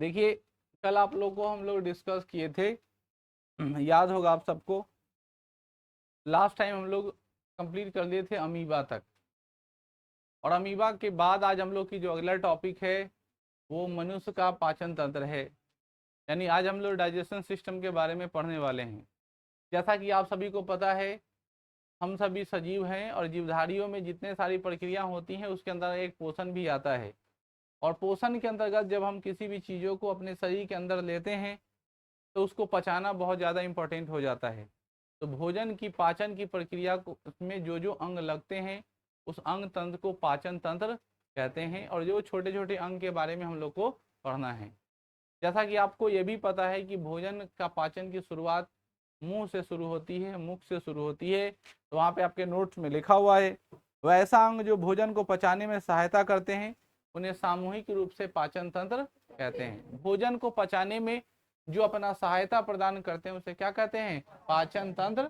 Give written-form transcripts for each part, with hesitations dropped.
देखिए कल आप लोग को हम लोग डिस्कस किए थे, याद होगा आप सबको। लास्ट टाइम हम लोग कंप्लीट कर लिए थे अमीबा तक, और अमीबा के बाद आज हम लोग की जो अगला टॉपिक है वो मनुष्य का पाचन तंत्र है। यानी आज हम लोग डाइजेशन सिस्टम के बारे में पढ़ने वाले हैं। जैसा कि आप सभी को पता है, हम सभी सजीव हैं और जीवधारियों में जितने सारी प्रक्रिया होती हैं उसके अंदर एक पोषण भी आता है। और पोषण के अंतर्गत जब हम किसी भी चीज़ों को अपने शरीर के अंदर लेते हैं तो उसको पचाना बहुत ज़्यादा इम्पोर्टेंट हो जाता है। तो भोजन की पाचन की प्रक्रिया को उसमें जो जो अंग लगते हैं उस अंग तंत्र को पाचन तंत्र कहते हैं, और जो छोटे छोटे अंग के बारे में हम लोग को पढ़ना है। जैसा कि आपको ये भी पता है कि भोजन का पाचन की शुरुआत मुंह से शुरू होती है, मुख से शुरू होती है। तो वहाँ पे आपके नोट्स में लिखा हुआ है, वह ऐसा अंग जो भोजन को पचाने में सहायता करते हैं उन्हें सामूहिक रूप से पाचन तंत्र कहते हैं। भोजन को पचाने में जो अपना सहायता प्रदान करते हैं उसे क्या कहते हैं? पाचन तंत्र।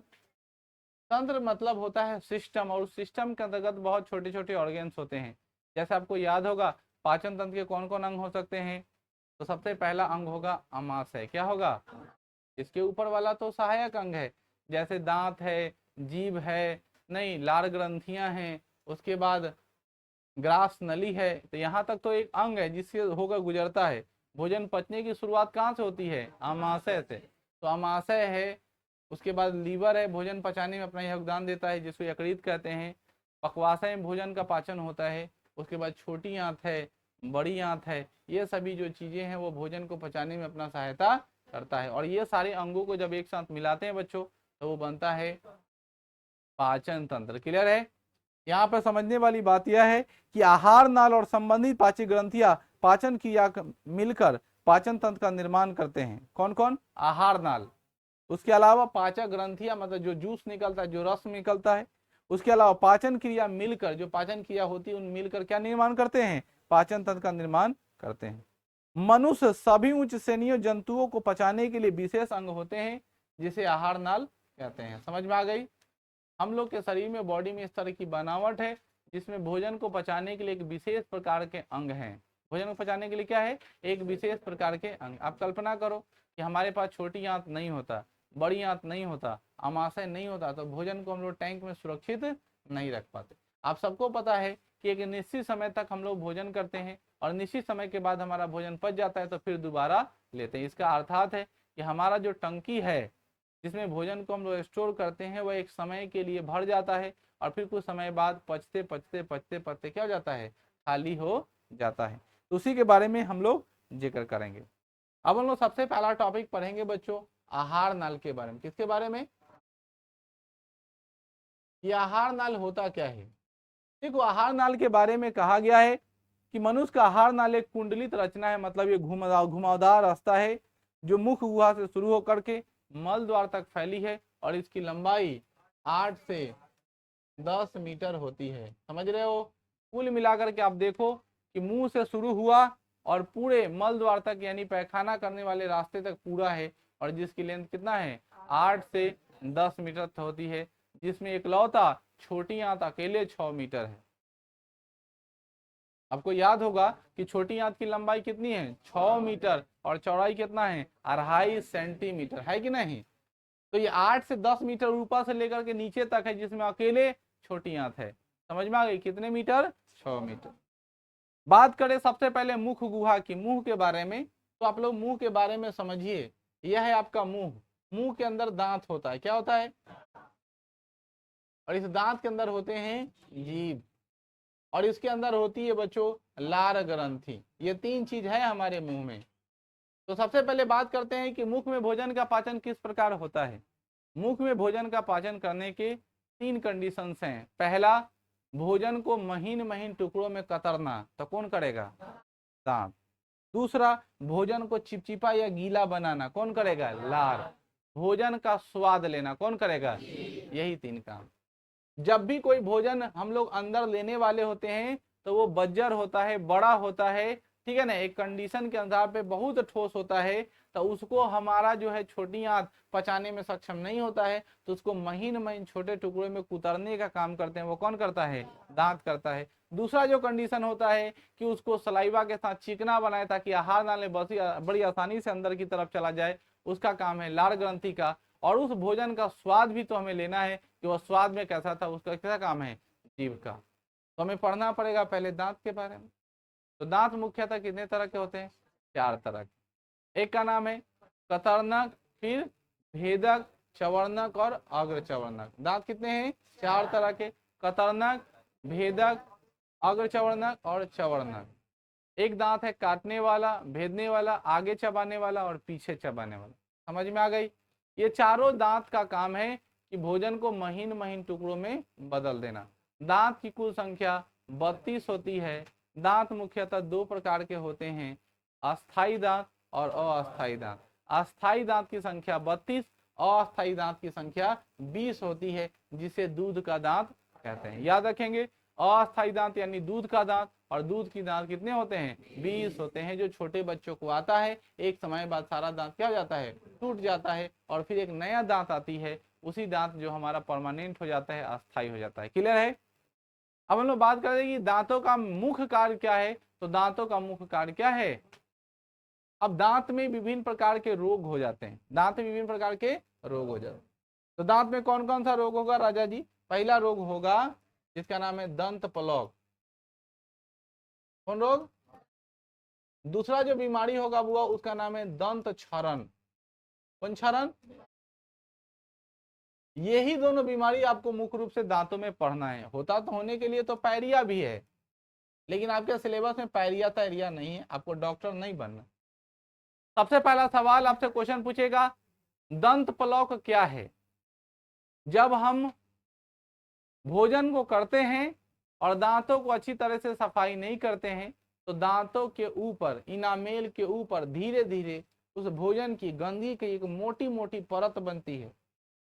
तंत्र मतलब होता है सिस्टम, और उस सिस्टम के अंतर्गत बहुत छोटे छोटे ऑर्गेन्स होते हैं। जैसे आपको याद होगा पाचन तंत्र के कौन कौन अंग हो सकते हैं। तो सबसे पहला अंग होगा आमाशय। क्या होगा? इसके ऊपर वाला तो सहायक अंग है, जैसे दांत है, जीभ है, नहीं लार ग्रंथियां हैं, उसके बाद ग्रास नली है। तो यहाँ तक तो एक अंग है जिससे होकर गुजरता है। भोजन पचने की शुरुआत कहाँ से होती है? आमाशय से। तो आमाशय है। उसके बाद लीवर है, भोजन पचाने में अपना योगदान देता है, जिसको यकृत कहते हैं। पक्वाशय में भोजन का पाचन होता है। उसके बाद छोटी आंत है, बड़ी आंत है। ये सभी जो चीजें हैं वो भोजन को पचाने में अपना सहायता करता है। और ये सारे अंगों को जब एक साथ मिलाते हैं बच्चों तो वो बनता है पाचन तंत्र। क्लियर है? यहाँ पर समझने वाली बात यह है कि आहार नाल और संबंधित पाचन ग्रंथियां पाचन क्रिया मिलकर पाचन तंत्र का निर्माण करते हैं। कौन कौन? आहार नाल, उसके अलावा पाचक ग्रंथियां मतलब जो जूस निकलता है, जो रस निकलता है। उसके अलावा पाचन क्रिया मिलकर, जो पाचन क्रिया होती है उन मिलकर क्या निर्माण करते हैं? पाचन तंत्र का निर्माण करते हैं। मनुष्य सभी उच्च श्रेणियों जंतुओं को पचाने के लिए विशेष अंग होते हैं जिसे आहार नाल कहते हैं। समझ में आ गई? हम लोग के शरीर में, बॉडी में इस तरह की बनावट है जिसमें भोजन को पचाने के लिए एक विशेष प्रकार के अंग हैं। भोजन को पचाने के लिए क्या है? एक विशेष प्रकार के अंग। आप कल्पना करो कि हमारे पास छोटी आंत नहीं होता, बड़ी आंत नहीं होता, आमाशय नहीं होता, तो भोजन को हम लोग टैंक में सुरक्षित नहीं रख पाते। आप सबको पता है कि एक निश्चित समय तक हम लोग भोजन करते हैं और निश्चित समय के बाद हमारा भोजन पच जाता है तो फिर दोबारा लेते हैं। इसका अर्थात है कि हमारा जो टंकी है जिसमें भोजन को हम लोग स्टोर करते हैं वह एक समय के लिए भर जाता है और फिर कुछ समय बाद पचते पचते पचते पचते क्या हो जाता है? खाली हो जाता है। तो उसी के बारे में हम लोग जिक्र करेंगे। अब हम लोग सबसे पहला टॉपिक पढ़ेंगे बच्चों आहार नाल के बारे में। किसके बारे में? ये आहार नाल होता क्या है? देखो, आहार नाल के बारे में कहा गया है कि मनुष्य का आहार नाल एक कुंडलित रचना है, मतलब ये घुमावदार रास्ता है जो मुख गुहा से शुरू होकर के मल द्वार तक फैली है, और इसकी लंबाई 8 से 10 मीटर होती है। समझ रहे हो? कुल मिलाकर के आप देखो कि मुंह से शुरू हुआ और पूरे मल द्वार तक यानी पैखाना करने वाले रास्ते तक पूरा है, और जिसकी लेंथ कितना है? 8 से 10 मीटर होती है, जिसमें एकलौता छोटी आंत अकेले 6 मीटर है। आपको याद होगा कि छोटी आंत की लंबाई कितनी है? 6 मीटर, और चौड़ाई कितना है? 2.5 सेंटीमीटर, है कि नहीं? तो ये 8 से 10 मीटर ऊपर से लेकर के नीचे तक है, जिसमें अकेले छोटी आंत है। समझ में आ गई? कितने मीटर? 6 मीटर। बात करें सबसे पहले मुख गुहा की, मुंह के बारे में, तो आप लोग मुंह के बारे में समझिए। यह है आपका मुंह। मुंह के अंदर दांत होता है। क्या होता है? और इस दांत के अंदर होते हैं जीभ, और इसके अंदर होती है बच्चों लार ग्रंथि। ये 3 चीज है हमारे मुंह में। तो सबसे पहले बात करते हैं कि मुख में भोजन का पाचन किस प्रकार होता है। मुख में भोजन का पाचन करने के 3 कंडीशंस हैं। पहला, भोजन को महीन महीन टुकड़ों में कतरना, तो कौन करेगा? दांत। दूसरा, भोजन को चिपचिपा या गीला बनाना, कौन करेगा? लार। भोजन का स्वाद लेना, कौन करेगा? यही 3 काम। जब भी कोई भोजन हम लोग अंदर लेने वाले होते हैं तो वो बज्जर होता है, बड़ा होता है, ठीक है ना, एक कंडीशन के अनुसार पे बहुत ठोस होता है तो उसको हमारा जो है छोटी आंत पचाने में सक्षम नहीं होता है, तो उसको महीन महीन छोटे टुकड़े में कुतरने का काम करते हैं, वो कौन करता है, दांत करता है। दूसरा जो कंडीशन होता है कि उसको सलाइवा के साथ चिकना बनाए ताकि आहार नाली बड़ी आसानी से अंदर की तरफ चला जाए, उसका काम है लार ग्रंथि का। और उस भोजन का स्वाद भी तो हमें लेना है कि वह स्वाद में कैसा था, उसका क्या काम है, जीभ का। तो हमें पढ़ना पड़ेगा पहले दांत के बारे में। तो दांत मुख्यतः कितने तरह के होते हैं, 4 तरह के। एक का नाम है कतरनक, फिर भेदक, चवर्णक और अग्र चवर्णक। दांत कितने हैं, 4 तरह के, कतरनक, भेदक, अग्र चवर्णक और चवर्णक। एक दांत है काटने वाला, भेदने वाला, आगे चबाने वाला और पीछे चबाने वाला। समझ में आ गई। ये चारों दांत का काम है कि भोजन को महीन महीन टुकड़ों में बदल देना। दांत की कुल संख्या 32 होती है। दांत मुख्यतः 2 प्रकार के होते हैं, अस्थाई दांत और अस्थाई दांत। अस्थाई दांत की संख्या 32, अस्थाई दांत की संख्या 20 होती है, जिसे दूध का दांत कहते हैं। याद रखेंगे, अस्थाई दांत यानी दूध का दांत, और दूध की दांत कितने होते हैं, 20 होते हैं। जो छोटे बच्चों को आता है, एक समय बाद सारा दांत क्या हो जाता है, टूट जाता है, और फिर एक नया दांत आती है, उसी दांत जो हमारा परमानेंट हो जाता है, अस्थाई हो जाता है। क्लियर है। अब हम लोग बात करें कि दांतों का मुख्य कार्य क्या है। तो दांतों का मुख्य कार्य क्या है, अब दांत में विभिन्न प्रकार के रोग हो जाते हैं, दांत में विभिन्न प्रकार के रोग हो जाते हैं। तो दांत में कौन कौन सा रोग होगा राजा जी। पहला रोग होगा जिसका नाम है दंत प्लॉग। कौन रोग। दूसरा जो बीमारी होगा वो उसका नाम है दंत क्षरण। कौन क्षरण। यही दोनों बीमारी आपको मुख्य रूप से दांतों में पढ़ना है। होता तो होने के लिए तो पायरिया भी है, लेकिन आपके सिलेबस में पायरिया तायरिया नहीं है, आपको डॉक्टर नहीं बनना। सबसे पहला सवाल आपसे क्वेश्चन पूछेगा, दंत प्लॉक क्या है। जब हम भोजन को करते हैं और दांतों को अच्छी तरह से सफाई नहीं करते हैं, तो दांतों के ऊपर, इनामेल के ऊपर धीरे धीरे उस भोजन की गंदगी की एक मोटी मोटी परत बनती है,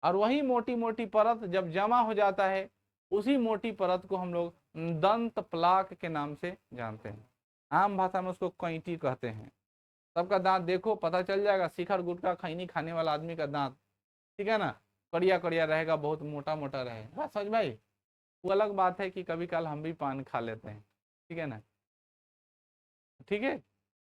और वही मोटी मोटी परत जब जमा हो जाता है, उसी मोटी परत को हम लोग दंत प्लाक के नाम से जानते हैं। आम भाषा में उसको कैंची कहते हैं। सबका दांत देखो, पता चल जाएगा, शिखर गुटखा खैनी खाने वाला आदमी का दांत, ठीक है ना, कड़िया कड़िया रहेगा, बहुत मोटा मोटा रहेगा। बात समझ भाई। वो अलग बात है कि कभी कल हम भी पान खा लेते हैं, ठीक है ना। ठीक है,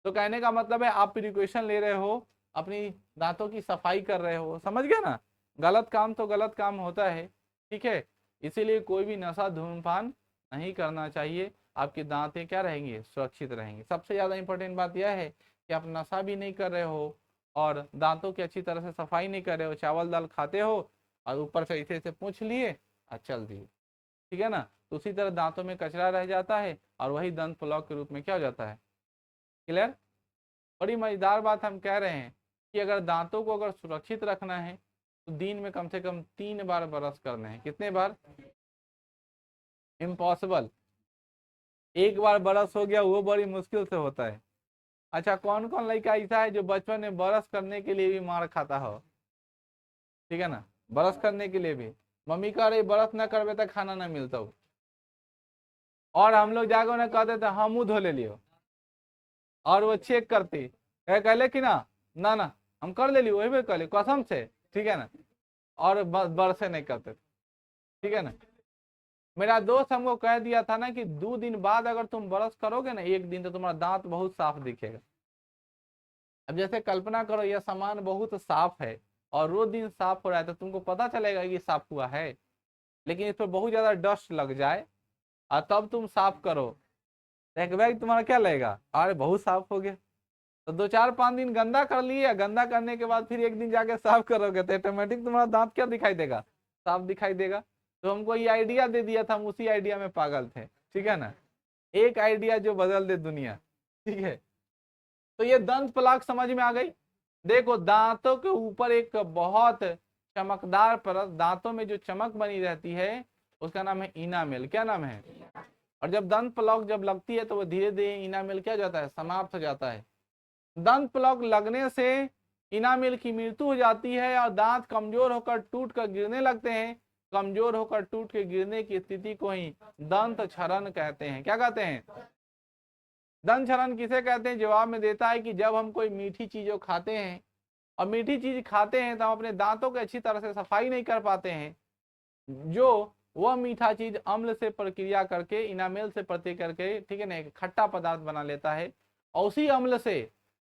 तो कहने का मतलब है आप प्रिकॉशन ले रहे हो, अपनी दांतों की सफाई कर रहे हो, समझ गया ना। गलत काम तो गलत काम होता है, ठीक है। इसीलिए कोई भी नशा धूम्रपान नहीं करना चाहिए, आपकी दांतें क्या रहेंगी, सुरक्षित रहेंगी। सबसे ज्यादा इंपॉर्टेंट बात यह है कि आप नशा भी नहीं कर रहे हो और दांतों की अच्छी तरह से सफाई नहीं कर रहे हो, चावल दाल खाते हो और ऊपर से ऐसे पूछ लिए और चल दिए, ठीक है ना। तो उसी तरह दांतों में कचरा रह जाता है और वही दंत प्लॉक के रूप में क्या हो जाता है। क्लियर। बड़ी मजेदार बात हम कह रहे हैं कि अगर दांतों को अगर सुरक्षित रखना है तो दिन में कम से कम 3 बार ब्रश करने हैं। कितने बार, इम्पॉसिबल। एक बार ब्रश हो गया वो बड़ी मुश्किल से होता है। अच्छा, कौन कौन लड़का ऐसा है जो बचपन में ब्रश करने के लिए भी मार खाता हो, ठीक है ना, ब्रश करने के लिए भी मम्मी कह रही ब्रश ना करवे तो खाना ना मिलता हो, और हम लोग जाके उन्हें कहते थे हम मुंह धो ले लियो, और वो चेक करती कहले कि ना ना ना हम कर ले लियो, वही भी कर ली कसम से, ठीक है ना, और बरसे नहीं करते, ठीक है ना। मेरा दोस्त हमको कह दिया था ना कि 2 दिन बाद अगर तुम ब्रश करोगे ना, एक दिन, तो तुम्हारा दांत बहुत साफ दिखेगा। अब जैसे कल्पना करो यह सामान बहुत साफ है और रोज दिन साफ हो रहा है, तो तुमको पता चलेगा कि साफ हुआ है। लेकिन इस पर बहुत ज्यादा डस्ट लग जाए और तब तुम साफ करो, एक बैग तुम्हारा क्या लगेगा, अरे बहुत साफ हो गया। तो 2 4 5 दिन गंदा कर लिए, गंदा करने के बाद फिर एक दिन जाके साफ करोगे तो ऑटोमेटिक तुम्हारा दांत क्या दिखाई देगा, साफ दिखाई देगा। तो हमको ये आइडिया दे दिया था, हम उसी आइडिया में पागल थे, ठीक है ना। एक आइडिया जो बदल दे दुनिया, ठीक है। तो ये दंत प्लाक समझ में आ गई। देखो दांतों के ऊपर एक बहुत चमकदार परत, दांतों में जो चमक बनी रहती है उसका नाम है इनामेल। क्या नाम है। और जब दंत प्लॉक जब लगती है तो वो धीरे धीरे इनामेल क्या जाता है, समाप्त हो जाता है। दंत प्लॉक लगने से इनामेल की मृत्यु हो जाती है और दांत कमजोर होकर टूट कर गिरने लगते हैं। कमजोर होकर टूट के गिरने की स्थिति को ही दंत क्षरण कहते हैं। क्या कहते हैं, दंत क्षरण किसे कहते हैं? जवाब में देता है कि जब हम कोई मीठी चीजों खाते हैं और मीठी चीज खाते हैं तो हम अपने दांतों की अच्छी तरह से सफाई नहीं कर पाते हैं, जो वह मीठा चीज अम्ल से प्रक्रिया करके, इनामेल से प्रक्रिया करके, ठीक है ना, एक खट्टा पदार्थ बना लेता है और उसी अम्ल से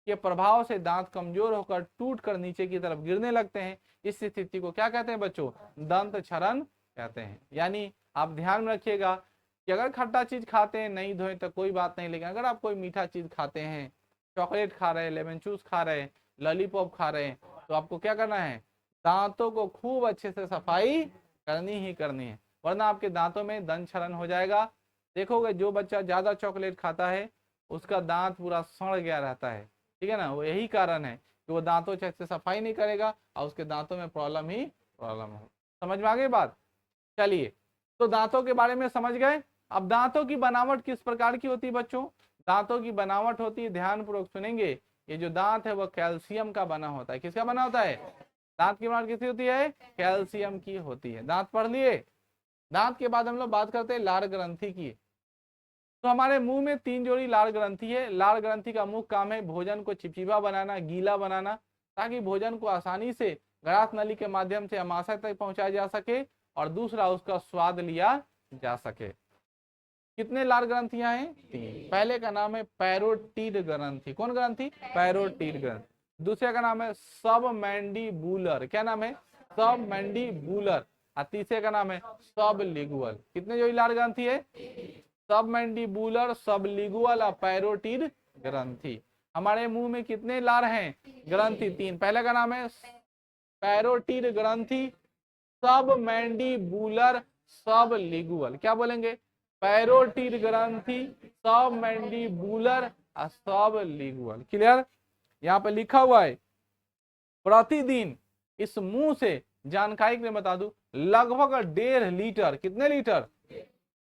के प्रभाव से दांत कमजोर होकर टूट कर नीचे की तरफ गिरने लगते हैं। इस स्थिति को क्या कहते हैं बच्चों? दंत क्षरण कहते हैं। यानी आप ध्यान में रखिएगा कि अगर खट्टा चीज खाते हैं नहीं धोए तो कोई बात नहीं, लेकिन अगर आप कोई मीठा चीज खाते हैं, चॉकलेट खा रहे हैं, लेमन जूस खा रहे हैं, लॉलीपॉप खा रहे हैं, तो आपको क्या करना है? दांतों को खूब अच्छे से सफाई करनी ही करनी है, वरना आपके दांतों में दंत क्षरण हो जाएगा। देखोगे जो बच्चा ज्यादा चॉकलेट खाता है उसका दांत पूरा सड़ गया रहता है, ठीक है ना। वो यही कारण है कि वो दांतों से सफाई नहीं करेगा और उसके दांतों में प्रॉब्लम ही प्रॉब्लम हो। समझ में आ गई बात? चलिए, तो दांतों के बारे में समझ गए। अब दांतों की बनावट किस प्रकार की होती है बच्चों? दांतों की बनावट होती है, ध्यानपूर्वक सुनेंगे, ये जो दांत है वह कैल्शियम का बना होता है। किसका बना होता है? दांत की बनावट किसकी होती है? कैल्शियम की होती है। दांत पढ़ लिए। दांत के बाद हम लोग बात करते हैं लार ग्रंथि की। तो हमारे मुंह में 3 जोड़ी लार ग्रंथि है। लार ग्रंथि का मुख्य काम है भोजन को चिपचिपा बनाना, गीला बनाना, ताकि भोजन को आसानी से ग्रास नली के माध्यम से अमाशय तक पहुंचाया जा सके और दूसरा उसका स्वाद लिया जा सके। कितने लार ग्रंथियां हैं? 3। पहले का नाम है पैरोटीड ग्रंथि। कौन ग्रंथि? पैरोटीड ग्रंथि। दूसरे का नाम है सबमैंडिबुलर। क्या नाम है? सबमैंडिबुलर। और तीसरे का नाम है सबलिंगुअल। कितने जोड़ी लार ग्रंथि है? सबमैंडिबुलर, सबलिंगुअल और पैरोटीड ग्रंथि। हमारे मुंह में कितने लार हैं? ग्रंथि 3। पहले का नाम है पैरोटीड ग्रंथि, सबमैंडिबुलर, सबलिंगुअल। क्या बोलेंगे? पैरोटीड ग्रंथि, सबमैंडिबुलर और सबलिंगुअल। क्लियर? यहाँ पे लिखा हुआ है प्रतिदिन इस मुंह से, जानकारी के लिए बता दूं, लगभग 1.5 लीटर, कितने लीटर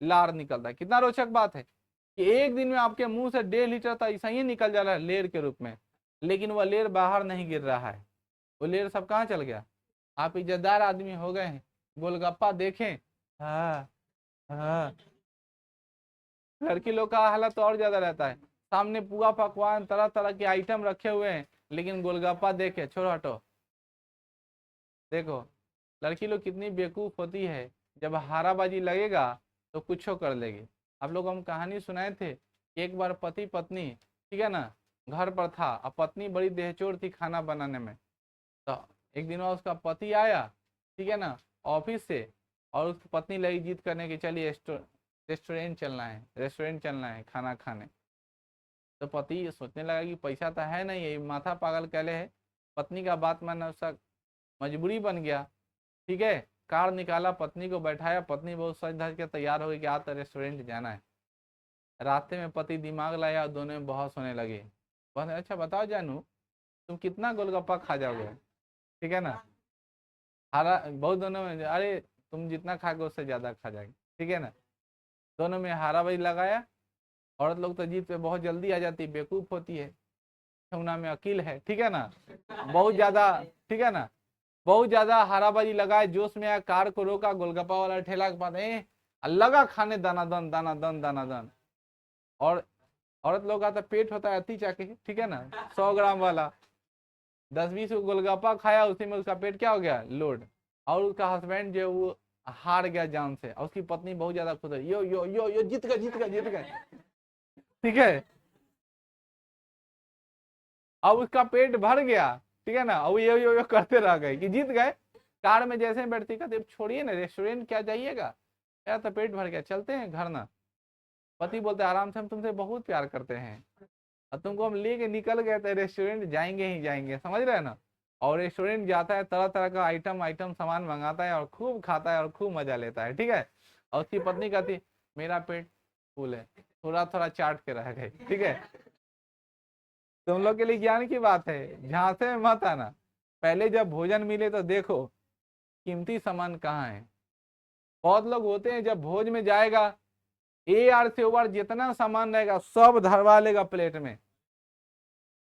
लार निकलता है। कितना रोचक बात है कि एक दिन में आपके मुंह से 1.5 लीटर तो ऐसा ही निकल जा रहा है लेर के रूप में, लेकिन वह लेर बाहर नहीं गिर रहा है। वो लेर सब कहाँ चल गया? आप इज्जतदार आदमी हो गए हैं, गोलगप्पा देखें, हाँ हाँ, लड़की लोग का हालत तो और ज्यादा रहता है। सामने पुआ पकवान तरह तरह के आइटम रखे हुए हैं, लेकिन गोलगप्पा देखे, छोड़ो हटो। देखो लड़की लोग कितनी बेवकूफ होती है, जब हाराबाजी लगेगा तो कुछ कर लेगी। आप लोग हम कहानी सुनाए थे, एक बार पति पत्नी, ठीक है ना, घर पर था। अब पत्नी बड़ी देहचोर थी खाना बनाने में। तो एक दिन उसका पति आया, ठीक है ना, ऑफिस से, और उसकी पत्नी लगी जिद करने की, चलिए रेस्टोरेंट चलना है, रेस्टोरेंट चलना है खाना खाने। तो पति सोचने लगा कि पैसा तो है नहीं, ये माथा पागल कहले है। पत्नी का बात मानना उसका मजबूरी बन गया। ठीक है, कार निकाला, पत्नी को बैठाया, पत्नी बहुत सज धज के तैयार हो गई कि आज तो रेस्टोरेंट जाना है। रास्ते में पति दिमाग लाया और दोनों में बहस होने लगी। बोले अच्छा बताओ जानू, तुम कितना गोलगप्पा खा जाओगे? ठीक है ना, हारा बहुत दोनों में, अरे तुम जितना खाओगे उससे ज्यादा खा जाएंगे, ठीक है ना। दोनों में हाराबाजी लगाया। औरत लोग तो जीत पे बहुत जल्दी आ जाती है, बेवकूफ होती है, छौना में अकील है, ठीक है ना, बहुत ज्यादा, ठीक है ना, बहुत ज्यादा हाराबाजी लगाए, जोश में आया, कार को रोका, गोलगप्पा वाला ठेला के पास लगा खाने दाना दन दाना दन दाना दन। और औरत लोग का तो पेट होता है अति चाके, ठीक है ना, 100 ग्राम वाला 10-20 को गोलगप्पा खाया, उसी में उसका पेट क्या हो गया? लोड। और उसका हस्बैंड जो वो हार गया जान से, और उसकी पत्नी बहुत ज्यादा खुश है, यो यो यो यो जीत गए जीत गए जीत गए, ठीक है। अब उसका पेट भर गया, ठीक है ना, अब यो करते रह गए कि जीत गए। कार में जैसे बैठती कहते छोड़िए ना, रेस्टोरेंट क्या जाइएगा, क्या तो पेट भर गया, चलते हैं घर ना। पति बोलते आराम से, हम तुमसे बहुत प्यार करते हैं और तुमको हम लेके निकल गए थे, रेस्टोरेंट जाएंगे ही जाएंगे, समझ रहे हैं ना। और रेस्टोरेंट जाता है, तरह तरह का आइटम आइटम सामान मंगाता है और खूब खाता है और खूब मजा लेता है, ठीक है। और उसकी पत्नी कहती मेरा पेट फूल है, थोड़ा थोड़ा चाट के रह गए, ठीक है। तुम लोग के लिए ज्ञान की बात है, झांसे में मत आना। पहले जब भोजन मिले तो देखो कीमती सामान कहाँ है। बहुत लोग होते हैं जब भोज में जाएगा, ए आर से ओवर जितना सामान रहेगा सब धरवा लेगा प्लेट में,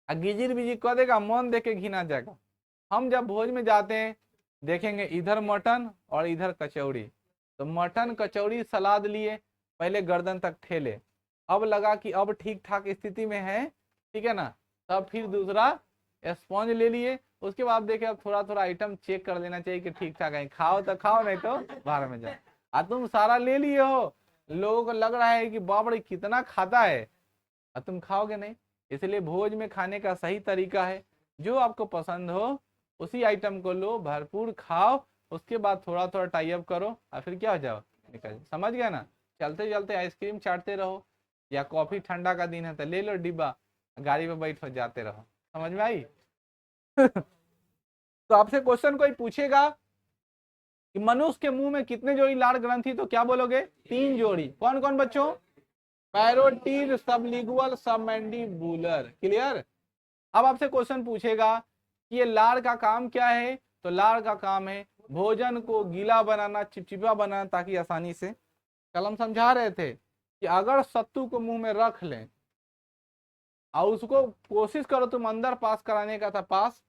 गिजिर बिजिर कर देगा, मन देख के घिना जाएगा। हम जब भोज में जाते हैं देखेंगे इधर मटन और इधर कचौड़ी, तो मटन कचौड़ी सलाद लिए, पहले गर्दन तक ठेले, अब लगा कि अब ठीक ठाक स्थिति में है, ठीक है ना, तब फिर दूसरा स्पॉन्ज ले लिए। उसके बाद देखे अब थोड़ा थोड़ा आइटम चेक कर लेना चाहिए कि ठीक ठाक है, खाओ तो खाओ नहीं तो बाहर में जाओ। तुम सारा ले लिए हो, लोगों को लग रहा है कि बाप रे कितना खाता है, और तुम खाओगे नहीं। इसलिए भोज में खाने का सही तरीका है, जो आपको पसंद हो उसी आइटम को लो, भरपूर खाओ, उसके बाद थोड़ा थोड़ा टाई अप करो और फिर क्या हो जाओ, निकल। समझ गए ना? चलते चलते आइसक्रीम चाटते रहो, या कॉफी, ठंडा का दिन है तो ले लो डिब्बा, गाड़ी पे बैठो जाते रहो। समझ में आई? तो आपसे क्वेश्चन कोई पूछेगा कि मनुष्य के मुंह में कितने जोड़ी लार ग्रंथि, तो क्या बोलोगे? 3 जोड़ी। कौन कौन बच्चों? पैरोटीड, सबलिंगुअल, सबमैंडिबुलर। क्लियर? अब आपसे क्वेश्चन पूछेगा कि ये लार का काम क्या है, तो लार का काम है भोजन को गीला बनाना, चिपचिपा बनाना, ताकि आसानी से। कल हम समझा रहे थे कि अगर सत्तू को मुंह में रख लें और उसको कोशिश करो तुम अंदर पास कराने का, था पास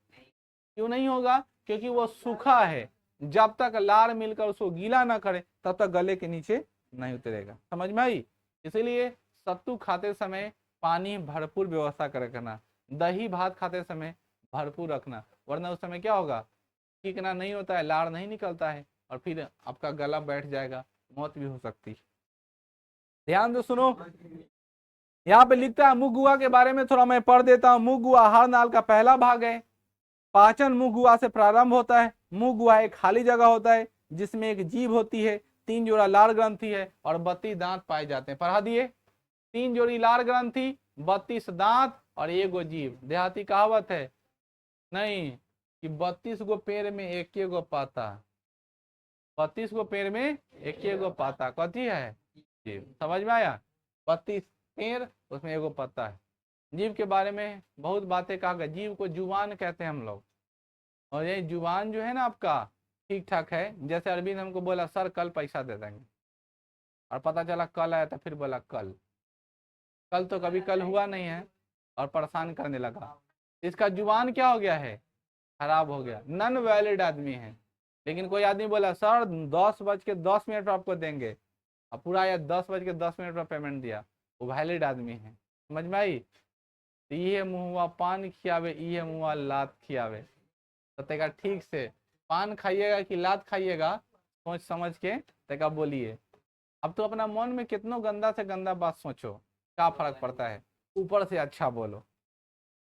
क्यों नहीं होगा? क्योंकि वो सूखा है, जब तक लार मिलकर उसको गीला ना करे तब तक गले के नीचे नहीं उतरेगा। समझ में आई? इसीलिए सत्तू खाते समय पानी भरपूर व्यवस्था कर रखना, दही भात खाते समय भरपूर रखना, वरना उस समय क्या होगा, चिकना नहीं होता है, लार नहीं निकलता है, और फिर आपका गला बैठ जाएगा, मौत भी हो सकती है। ध्यान से सुनो, यहाँ पे लिखता है मुख गुहा के बारे में थोड़ा मैं पढ़ देता हूँ। मुख गुहा आहार नाल का पहला भाग है। पाचन मुख गुहा से प्रारंभ होता है। मुख गुहा एक खाली जगह होता है जिसमें एक जीभ होती है, 3 जोड़ा लार ग्रंथि है और 32 दांत पाए जाते हैं। पढ़ा दिए? 3 जोड़ी लार ग्रंथि, 32 दांत और 1 जीभ। देहाती कहावत है नहीं कि 32 गो पेड़ में 1 गो पाता, 32 गो पेड़ में 1 गो पाता। कथी है? जीभ। समझ में आया? 32 पेड़, उसमें 1 पत्ता है। जीव के बारे में बहुत बातें कहा गया। जीव को जुबान कहते हैं हम लोग, और ये जुबान जो है ना आपका ठीक ठाक है। जैसे अरविंद हमको बोला सर कल पैसा दे देंगे, और पता चला कल आया तो फिर बोला कल, कल तो कभी कल हुआ नहीं है, और परेशान करने लगा। इसका जुबान क्या हो गया है? खराब हो गया, नॉन वैलिड आदमी है। लेकिन कोई आदमी बोला सर 10:10 पर आपको देंगे, अब पूरा आया 10:10 पर पेमेंट दिया, वो वैलिड आदमी है। समझ में आई? ये मुँहवा पान खियावे, ये मुँहवा लात खियावे। तो तेका ठीक से पान खाइएगा कि लात खाइएगा, सोच समझ के तेका बोलिए। अब तो अपना मन में कितनो गंदा से गंदा बात सोचो, क्या फर्क पड़ता है? ऊपर से अच्छा बोलो,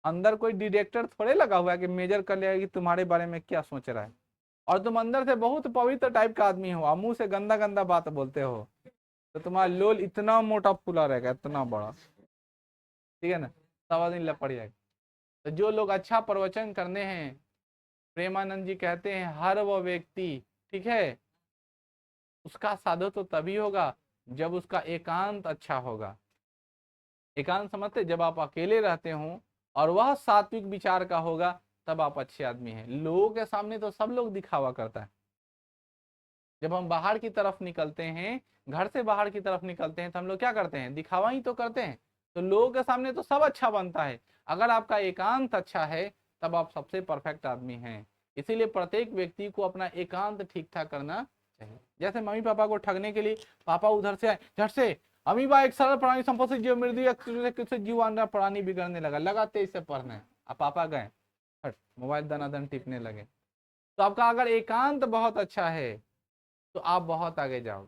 अंदर कोई डिटेक्टर थोड़े लगा हुआ है कि मेजर कर लेगा कि तुम्हारे बारे में क्या सोच रहा है। और तुम अंदर से बहुत पवित्र टाइप का आदमी हो और मुंह से गंदा गंदा बात बोलते हो, तो तुम्हारा लोल इतना मोटा फूला रहेगा, इतना बड़ा, ठीक है ना, सवा दिन लपड़ जाएगा। तो जो लोग अच्छा प्रवचन करने हैं, प्रेमानंद जी कहते हैं हर वो व्यक्ति, ठीक है, उसका साधु तो तभी होगा जब उसका एकांत अच्छा होगा। एकांत समझते? जब आप अकेले रहते हो और वह सात्विक विचार का होगा, तब आप अच्छे आदमी हैं। लोगों के सामने तो सब लोग दिखावा करता है। जब हम बाहर की तरफ निकलते हैं, घर से बाहर की तरफ निकलते हैं, तो हम लोग क्या करते हैं? दिखावा ही तो करते हैं। तो लोगों के सामने तो सब अच्छा बनता है, अगर आपका एकांत अच्छा है तब आप सबसे परफेक्ट आदमी हैं। इसीलिए प्रत्येक व्यक्ति को अपना एकांत ठीक ठाक करना चाहिए। जैसे मम्मी पापा को ठगने के लिए पापा उधर से आए, झट से अमीबा एक सरल प्राणी संपत्ति जीव मृत्यु जीवान प्राणी बिगड़ने लगा तेज से पढ़ने, अब पापा गए हट मोबाइल दनादन टिपने लगे। तो आपका अगर एकांत बहुत अच्छा है तो आप बहुत आगे जाओ।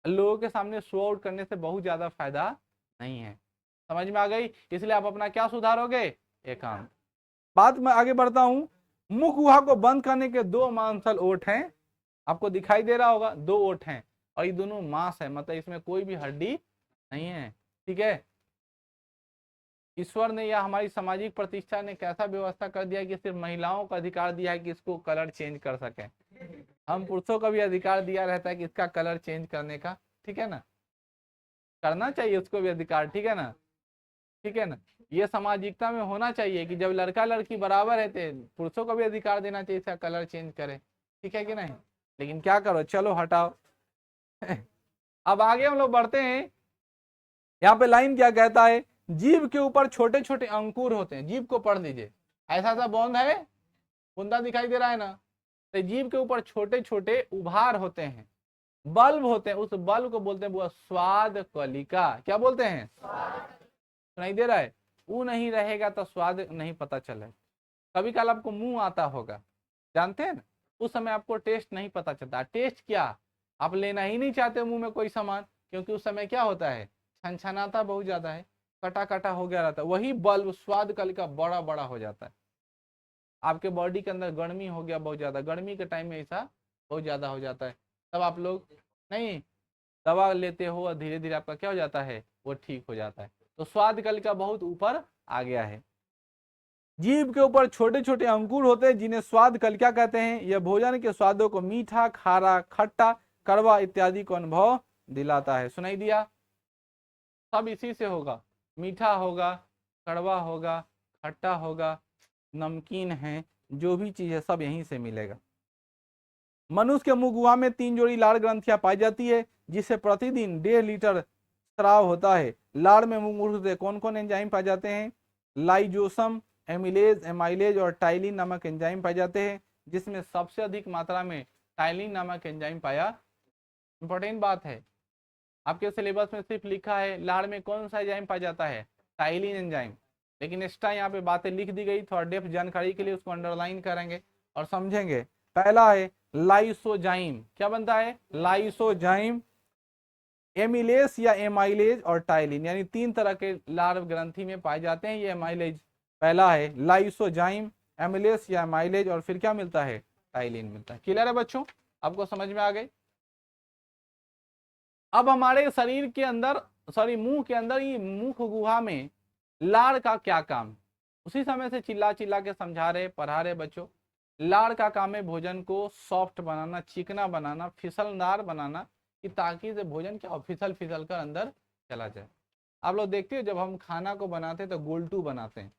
लोगों के सामने शो आउट करने से बहुत ज्यादा फायदा नहीं है। समझ में आ गई? इसलिए आप अपना क्या सुधारोगे? एकांत। बात में आगे बढ़ता हूं। मुख गुहा को बंद करने के 2 मांसल ओठ हैं, आपको दिखाई दे रहा होगा, 2 ओठ हैं, और ये दोनों मांस है, मतलब इसमें कोई भी हड्डी नहीं है, ठीक है। ईश्वर ने या हमारी सामाजिक प्रतिष्ठा ने कैसा व्यवस्था कर दिया कि सिर्फ महिलाओं का अधिकार दिया है कि इसको कलर चेंज कर सके। हम पुरुषों का भी अधिकार दिया रहता है कि इसका कलर चेंज करने का, ठीक है ना, करना चाहिए उसको भी अधिकार, ठीक है ना, ठीक है ना। ये सामाजिकता में होना चाहिए कि जब लड़का लड़की बराबर है तो पुरुषों को भी अधिकार देना चाहिए इसका कलर चेंज करे, ठीक है कि नहीं। लेकिन क्या करो, चलो हटाओ। अब आगे हम लोग बढ़ते हैं। यहाँ पे लाइन क्या कहता है? जीभ के ऊपर छोटे छोटे अंकुर होते हैं। जीभ को पढ़ लीजिए, ऐसा सा बूंद है, बूंदा दिखाई दे रहा है ना, तो जीभ के ऊपर छोटे छोटे उभार होते हैं, बल्ब होते हैं, उस बल्ब को बोलते हैं वो स्वाद कलिका। क्या बोलते हैं? सुनाई दे रहा है? वो नहीं रहेगा तो स्वाद नहीं पता चले। कभी कल आपको मुंह आता होगा, जानते हैं ना, उस समय आपको टेस्ट नहीं पता चलता। टेस्ट क्या, आप लेना ही नहीं चाहते मुंह में कोई सामान, क्योंकि उस समय क्या होता है, छनछनाता बहुत ज्यादा है, कटा कटा हो गया रहता है। वही बल्ब स्वाद कलिका बड़ा बड़ा हो जाता है। आपके बॉडी के अंदर गर्मी हो गया बहुत ज्यादा, गर्मी के टाइम में ऐसा बहुत ज्यादा हो जाता है, तब आप लोग नहीं दवा लेते हो और धीरे धीरे आपका क्या हो जाता है, वो ठीक हो जाता है। तो स्वाद कलिका बहुत ऊपर आ गया है। जीभ के ऊपर छोटे छोटे अंकुर होते हैं जिन्हें स्वाद कलिका कहते हैं। यह भोजन के स्वादों को मीठा, खारा, खट्टा, कड़वा इत्यादि को अनुभव दिलाता है। सुनाई दिया? सब इसी से होगा, मीठा होगा, कड़वा होगा, खट्टा होगा, नमकीन है, जो भी चीज है सब यहीं से मिलेगा। मनुष्य के मुंह गुहा में 3 जोड़ी लाड़ ग्रंथियां पाई जाती है, जिससे प्रतिदिन 1.5 लीटर स्राव होता है। लाड़ में मुख्य कौन कौन एंजाइम पाए जाते हैं? लाइजोसम, एमिलेज, एमाइलेज और टाइलिन नामक एंजाइम पाए जाते हैं, जिसमें सबसे अधिक मात्रा में टाइलिन नामक एंजाइम पाया। इंपॉर्टेंट बात है, आपके सिलेबस में सिर्फ लिखा है लाड़ में कौन सा एंजाइम पाया जाता है, टाइलिन एंजाइम, लेकिन एक्स्ट्रा यहाँ पे बातें लिख दी गई, थोड़ा डेप्थ जानकारी के लिए उसको अंडरलाइन करेंगे और समझेंगे। पहला है लाइसोजाइम। क्या बनता है? लाइसोजाइम, एमिलेस या एमाइलेज और टाइलिन, यानी 3 तरह के लाड़ ग्रंथि में पाए जाते हैं ये एमाइलेज। पहला है लाइसोजाइम, एमिलेस या एमाइलेज, और फिर क्या मिलता है, टाइलिन मिलता है। क्लियर है बच्चों? आपको समझ में आ गई? अब हमारे शरीर के अंदर, सॉरी मुंह के अंदर, ये मुख गुहा में लाड़ का क्या काम? उसी समय से चिल्ला चिल्ला के समझा रहे, पढ़ा रहे बच्चों। लाड़ का काम है भोजन को सॉफ्ट बनाना, चिकना बनाना, फिसलदार बनाना, कि ताकि से भोजन क्या फिसल फिसल कर अंदर चला जाए। आप लोग देखते हो जब हम खाना को बनाते हैं तो गोलटू बनाते हैं,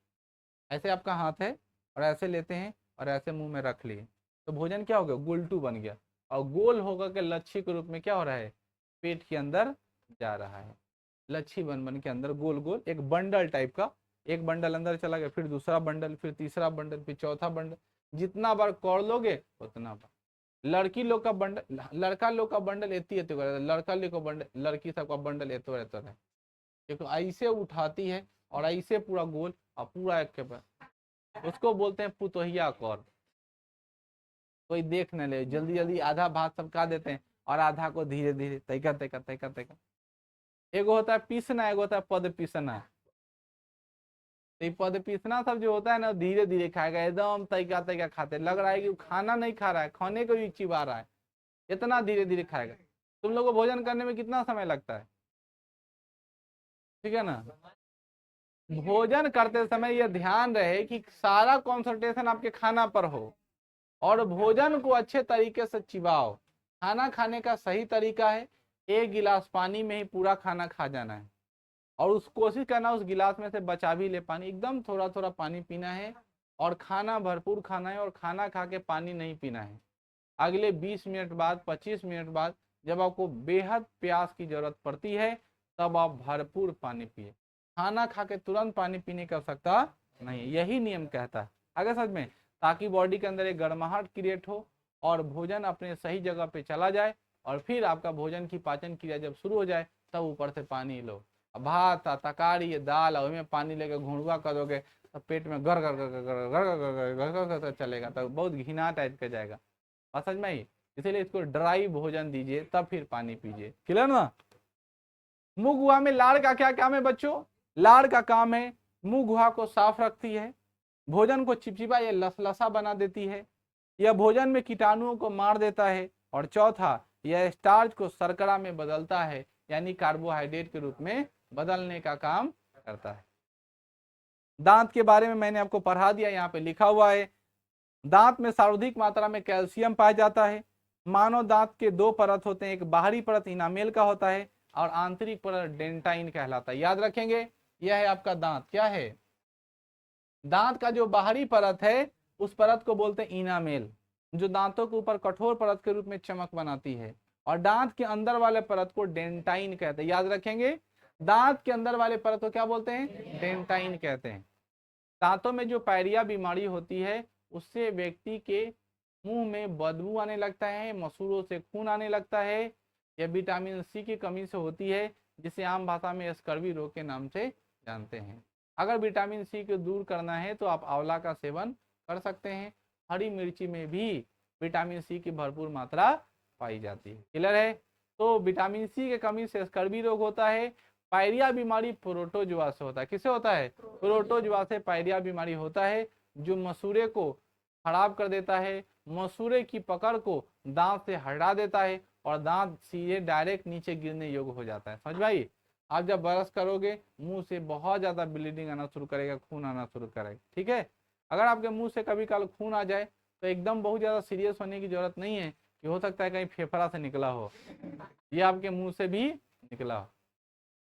ऐसे आपका हाथ है और ऐसे लेते हैं और ऐसे मुंह में रख लिए, तो भोजन क्या हो गया, गोलटू बन गया। और गोल होकर के लच्छी के रूप में क्या हो रहा है, पेट के अंदर जा रहा है। लच्छी बन बन के अंदर गोल गोल एक बंडल टाइप का, एक बंडल अंदर चला गया, फिर दूसरा बंडल, फिर तीसरा बंडल, फिर चौथा बंडल। जितना बार कौड़ लोगे उतना बार। लड़की लोग का बंडल, लड़का लोग का बंडल एती एते रहता है, लड़का लोग का बंडल, लड़की सबका बंडल एतो रहता है। देखो ऐसे उठाती है और ऐसे पूरा गोल और पूरा एक के पास, उसको बोलते हैं पुतोहिया कौर। कोई देख न ले, जल्दी जल्दी आधा भात सबका देते हैं और आधा को धीरे धीरे तैका तैका तैका तैका। एगो होता है पीसना, एगो होता है पद पीसना। तो पद पीसना सब जो होता है ना, धीरे धीरे खाएगा, एकदम तैका तैका खाते, लग रहा है कि खाना नहीं खा रहा है, खाने को भी चिबा रहा है, इतना धीरे धीरे खाएगा। तुम लोग को भोजन करने में कितना समय लगता है? ठीक है ना? भोजन करते समय यह ध्यान रहे कि सारा कंसंट्रेशन आपके खाना पर हो और भोजन को अच्छे तरीके से चिबाओ। खाना खाने का सही तरीका है 1 गिलास पानी में ही पूरा खाना खा जाना है, और उस कोशिश करना उस गिलास में से बचा भी ले पानी, एकदम थोड़ा थोड़ा पानी पीना है, और खाना भरपूर खाना है, और खाना खा के पानी नहीं पीना है। अगले 20 मिनट बाद, 25 मिनट बाद जब आपको बेहद प्यास की जरूरत पड़ती है तब आप भरपूर पानी पिए। खाना खा के तुरंत पानी पीने की आवश्यकता नहीं, यही नियम कहता है आगे समझ में, ताकि बॉडी के अंदर एक गर्माहट क्रिएट हो और भोजन अपने सही जगह पे चला जाए, और फिर आपका भोजन की पाचन क्रिया जब शुरू हो जाए तब ऊपर से पानी लो। भात तकारी दाल और में पानी लेकर घुड़वा करोगे तो पेट में गर गर गर गर गर गर गर गर गर चलेगा, तो बहुत घिना टाइप का जाएगा। बात समझ में आई? इसीलिए इसको ड्राई भोजन दीजिए तब फिर पानी पीजिए। क्लियर ना? मुंह गुहा में लाड़ का क्या काम है बच्चों? लाड़ का काम है मुंह गुहा को साफ रखती है, भोजन को चिपचिपा या लसलसा बना देती है, यह भोजन में कीटाणुओं को मार देता है, और चौथा यह स्टार्च को शर्करा में बदलता है, यानी कार्बोहाइड्रेट के रूप में बदलने का काम करता है। दांत के बारे में मैंने आपको पढ़ा दिया, यहाँ पे लिखा हुआ है। दांत में सर्वाधिक मात्रा में कैल्शियम पाया जाता है। मानव दांत के 2 परत होते हैं, एक बाहरी परत इनामेल का होता है और आंतरिक परत डेंटाइन कहलाता है। याद रखेंगे, यह है आपका दांत। क्या है? दांत का जो बाहरी परत है उस परत को बोलते हैं इनामेल, जो दांतों के ऊपर कठोर परत के रूप में चमक बनाती है, और दांत के अंदर वाले परत को डेंटाइन कहते हैं। याद रखेंगे, दांत के अंदर वाले परत को क्या बोलते हैं? डेंटाइन कहते हैं। दांतों में जो पायरिया बीमारी होती है उससे व्यक्ति के मुंह में बदबू आने लगता है, मसूड़ों से खून आने लगता है, यह विटामिन सी की कमी से होती है, जिसे आम भाषा में स्कर्वी रोग के नाम से जानते हैं। अगर विटामिन सी को दूर करना है तो आप आंवला का सेवन कर सकते हैं। हरी मिर्ची में भी विटामिन सी की भरपूर मात्रा पाई जाती है। क्लियर है? तो विटामिन सी की कमी से स्कर्वी रोग होता है। पायरिया बीमारी प्रोटोजुआ से होता है। किससे होता है? प्रोटोजुआ से पायरिया बीमारी होता है, जो मसूरे को खराब कर देता है, मसूरे की पकड़ को दांत से हटा देता है और दांत सीधे डायरेक्ट नीचे गिरने योग्य हो जाता है। समझ भाई? आप जब ब्रश करोगे मुंह से बहुत ज्यादा ब्लीडिंग आना शुरू करेगा, खून आना शुरू करेगा। ठीक है? अगर आपके मुंह से कभी कल खून आ जाए तो एकदम बहुत ज्यादा सीरियस होने की जरूरत नहीं है, कि हो सकता है कहीं फेफड़ा से निकला हो, ये आपके मुंह से भी निकला हो।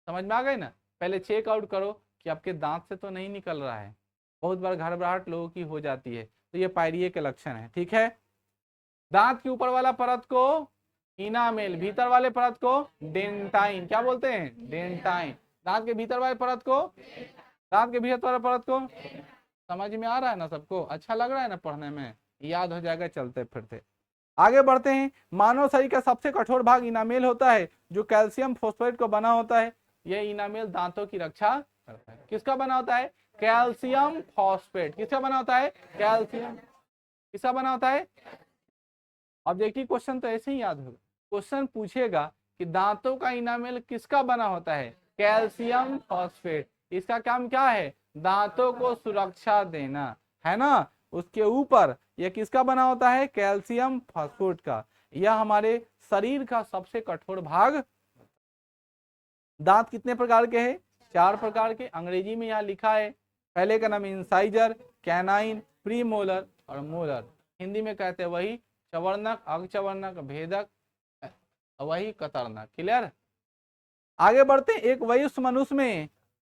समझ में आ गई ना? पहले चेक आउट करो कि आपके दांत से तो नहीं निकल रहा है। बहुत बार घबराहट लोगों की हो जाती है, तो ये पायरिया के लक्षण है। ठीक है? दांत के ऊपर वाला परत को इनामेल, भीतर वाले परत को डेंटाइन। क्या बोलते हैं? डेंटाइन। दांत के भीतर वाले परत को, दांत के भीतर वाले परत को। समझ में आ रहा है ना सबको? अच्छा लग रहा है ना पढ़ने में? याद हो जाएगा चलते फिरते। आगे बढ़ते हैं। मानव शरीर का सबसे कठोर भाग इनामेल होता है, जो कैल्शियम फॉस्फेट को बना होता है। यह इनामेल दांतों की रक्षा करता है। किसका बना होता है? Calcium phosphate. किसका बना होता है? कैल्शियम। किसका बना होता है? ऑब्जेक्टिव क्वेश्चन तो ऐसे ही याद होगा। क्वेश्चन पूछेगा कि दांतों का इनामेल किसका बना होता है? Calcium phosphate. इसका काम क्या है? दांतों को सुरक्षा देना, है ना? उसके ऊपर यह किसका बना होता है? कैल्शियम फॉस्फेट का। यह हमारे शरीर का सबसे कठोर भाग। दांत कितने प्रकार के हैं? 4 प्रकार के। अंग्रेजी में यहाँ लिखा है। पहले का नाम इंसाइजर, कैनाइन, प्रीमोलर और मोलर। हिंदी में कहते हैं वही चवर्णक, अगचवर्णक, भेदक, वही कतरनक। क्लियर? आगे बढ़ते हैं। एक वयस्क मनुष्य में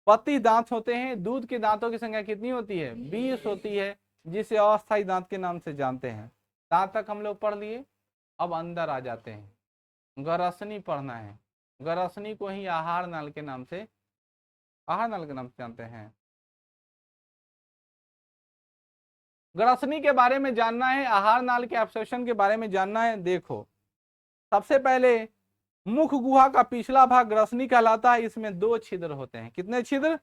32 दांत होते हैं। दूध के दांतों की संख्या कितनी होती है? 20 होती है, जिसे अस्थायी दांत के नाम से जानते हैं। दांत तक हम लोग पढ़ लिए। अब अंदर आ जाते हैं। गरसनी पढ़ना है। गरसनी को ही आहार नाल के नाम से, आहार नाल के नाम से जानते हैं। ग्रसनी के बारे में जानना है, आहार नाल के एब्सेशन के बारे में जानना है। देखो, सबसे पहले मुख गुहा का पिछला भाग ग्रसनी कहलाता है। इसमें 2 छिद्र होते हैं। कितने छिद्र?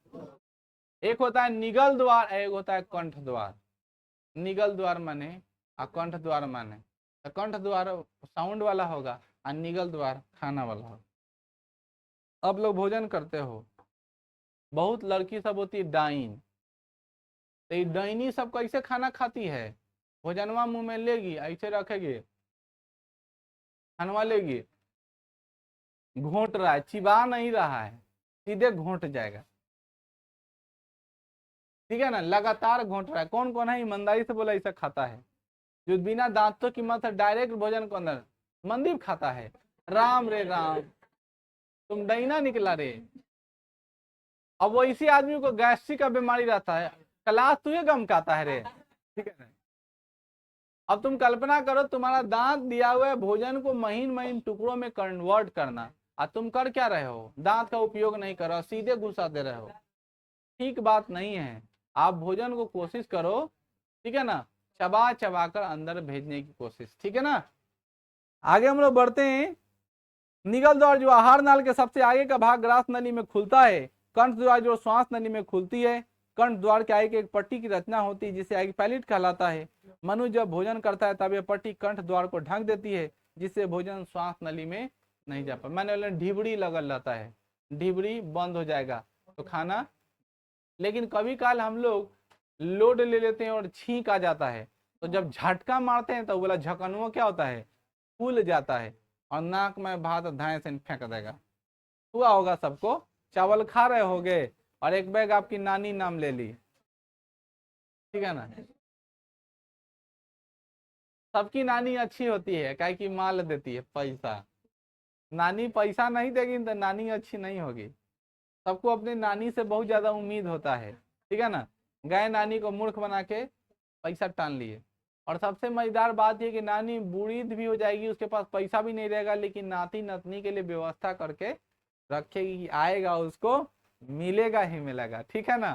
एक होता है निगल द्वार, एक होता है कंठ द्वार। निगल द्वार माने और कंठ द्वार माने, तो कंठ द्वार साउंड वाला होगा और निगल द्वार खाना वाला होगा। अब लोग भोजन करते हो, बहुत लड़की सब होती है डाइन, तो ये डाइनी सब कैसे खाना खाती है? भोजनवा मुंह में लेगी, ऐसे रखेगी, खानवा लेगी, घोंट रहा है, चिबा नहीं रहा है, सीधे घोंट जाएगा। ठीक है ना? लगातार घोंट रहा है। कौन कौन है ईमानदारी से बोला ऐसा खाता है? जो बिना दांतों की मत डायरेक्ट भोजन को अंदर मंदिर खाता है। राम रे राम, तुम डाइना निकला रे। अब वो इसी आदमी को गैस्ट्रिक का बीमारी रहता है, क्लास तुझे गम खाता है रे। ठीक है ना? अब तुम कल्पना करो, तुम्हारा दांत दिया हुआ है भोजन को महीन महीन टुकड़ों में कन्वर्ट करना, और तुम कर क्या रहे हो? दांत का उपयोग नहीं कर रहे हो, सीधे घुसा दे रहे हो। ठीक बात नहीं है। आप भोजन को कोशिश करो, ठीक है ना, चबा चबा कर अंदर भेजने की कोशिश। ठीक है ना? आगे हम लोग बढ़ते हैं। निगल द्वार जो आहार नाल के सबसे आगे का भाग ग्रास नली में खुलता है। कंठ द्वार जो श्वास नली में खुलती है। कंठ द्वार के आगे एक पट्टी की रचना होती है, जिसे आगे पैलेट कहलाता है। मनुष्य जब भोजन करता है तब यह पट्टी कंठ द्वार को ढक देती है, जिससे भोजन श्वास नली में नहीं जा पाता। मैंने ढिबड़ी लगल रहता है, ढिबड़ी बंद हो जाएगा तो खाना। लेकिन कभी काल हम लोग लोड ले लेते हैं और छींक आ जाता है, तो जब झटका मारते हैं तो बोला झकनुआ क्या होता है? फूल जाता है और नाक में भात धाए से फेंक देगा। हुआ होगा सबको। चावल खा रहे होगे और एक बैग आपकी नानी नाम ले ली। ठीक है ना? सबकी नानी अच्छी होती है, काहे कि माल देती है पैसा। नानी पैसा नहीं देगी तो नानी अच्छी नहीं होगी। सबको अपनी नानी से बहुत ज्यादा उम्मीद होता है। ठीक है ना? गए नानी को मूर्ख बना के पैसा टान लिए। और सबसे मजेदार बात यह कि नानी बूढ़ी भी हो जाएगी, उसके पास पैसा भी नहीं रहेगा, लेकिन नाती नतनी के लिए व्यवस्था करके रखेगी कि आएगा उसको मिलेगा ही मिलेगा। ठीक है ना?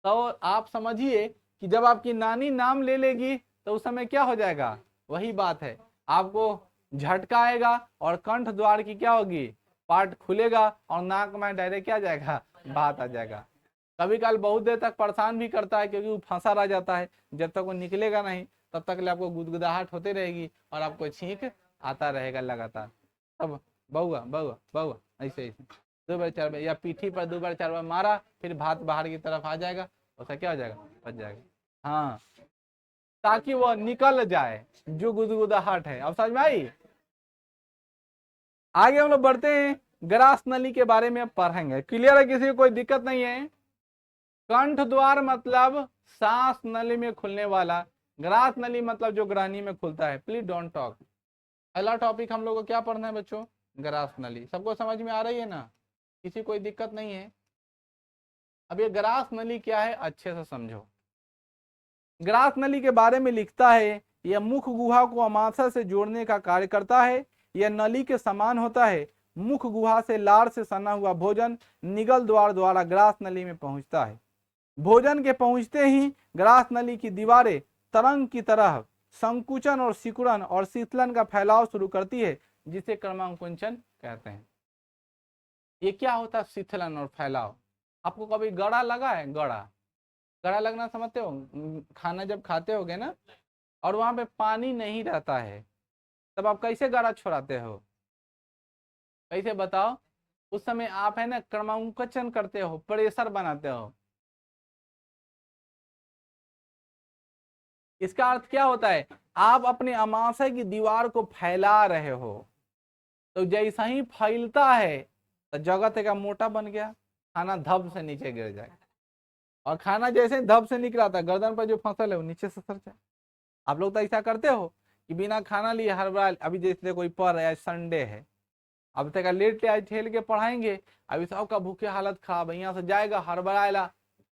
तो आप समझिए कि जब आपकी नानी नाम ले लेगी तो उस समय क्या हो जाएगा? वही बात है, आपको झटका आएगा और कंठ द्वार की क्या होगी, पार्ट खुलेगा और नाक में डायरेक्ट क्या जाएगा, भात आ जाएगा। कभी कल बहुत देर तक परेशान भी करता है क्योंकि वो फंसा रह जाता है, जब तक वो निकलेगा नहीं तब तक आपको गुदगुदाहट होती रहेगी और आपको छींक आता रहेगा लगातार। तब बहुआ बहुआ बहुआ ऐसे ऐसे 2 बार 4 बार या पीठी पर 2 बार 4 बार मारा, फिर भात बाहर की तरफ आ जाएगा, उसका क्या हो जाएगा, बच जाएगा। हाँ, ताकि वो निकल जाए जो गुदगुदाहट है। अब समझ में आई। आगे हम लोग बढ़ते हैं, ग्रास नली के बारे में अब पढ़ेंगे। क्लियर है, किसी को कोई दिक्कत नहीं है। कंठ द्वार मतलब सांस नली में खुलने वाला, ग्रास नली मतलब जो ग्रहणी में खुलता है। Please don't talk. पहला टॉपिक हम लोग को क्या पढ़ना है बच्चों, ग्रास नली। सबको समझ में आ रही है ना, किसी कोई दिक्कत नहीं है। अब ये ग्रास नली क्या है अच्छे से समझो। ग्रास नली के बारे में लिखता है, यह मुख गुहा को अमाशय से जोड़ने का कार्य करता है। यह नली के समान होता है। मुख गुहा से लार से सना हुआ भोजन निगल द्वार द्वारा ग्रास नली में पहुंचता है। भोजन के पहुंचते ही ग्रास नली की दीवारें तरंग की तरह संकुचन और सिकुड़न और शीतलन का फैलाव शुरू करती है, जिसे क्रमांकुंचन कहते हैं। ये क्या होता है, शीतलन और फैलाव। आपको कभी गड़ा लगा है, गड़ा, गड़ा लगना समझते हो, खाना जब खाते होगे ना और वहां पे पानी नहीं रहता है, तब आप कैसे गड़ा छोड़ाते हो, कैसे बताओ। उस समय आप है ना क्रमांकन करते हो, प्रेशर बनाते हो। इसका अर्थ क्या होता है, आप अपने अमाशय की दीवार को फैला रहे हो। तो जैसा ही फैलता है तो जगत का मोटा बन गया, खाना धब से नीचे गिर जाए। और खाना जैसे धब से निकला था, गर्दन पर जो फसल है वो नीचे से सर जाए। आप लोग तो ऐसा करते हो कि बिना खाना लिए हर बार, अभी जैसे कोई पढ़ रहा है, संडे है, अब तक लेट आज ठेल के पढ़ाएंगे, अभी सबका भूखे हालत खराब है, यहाँ से जाएगा हड़बड़ाएला,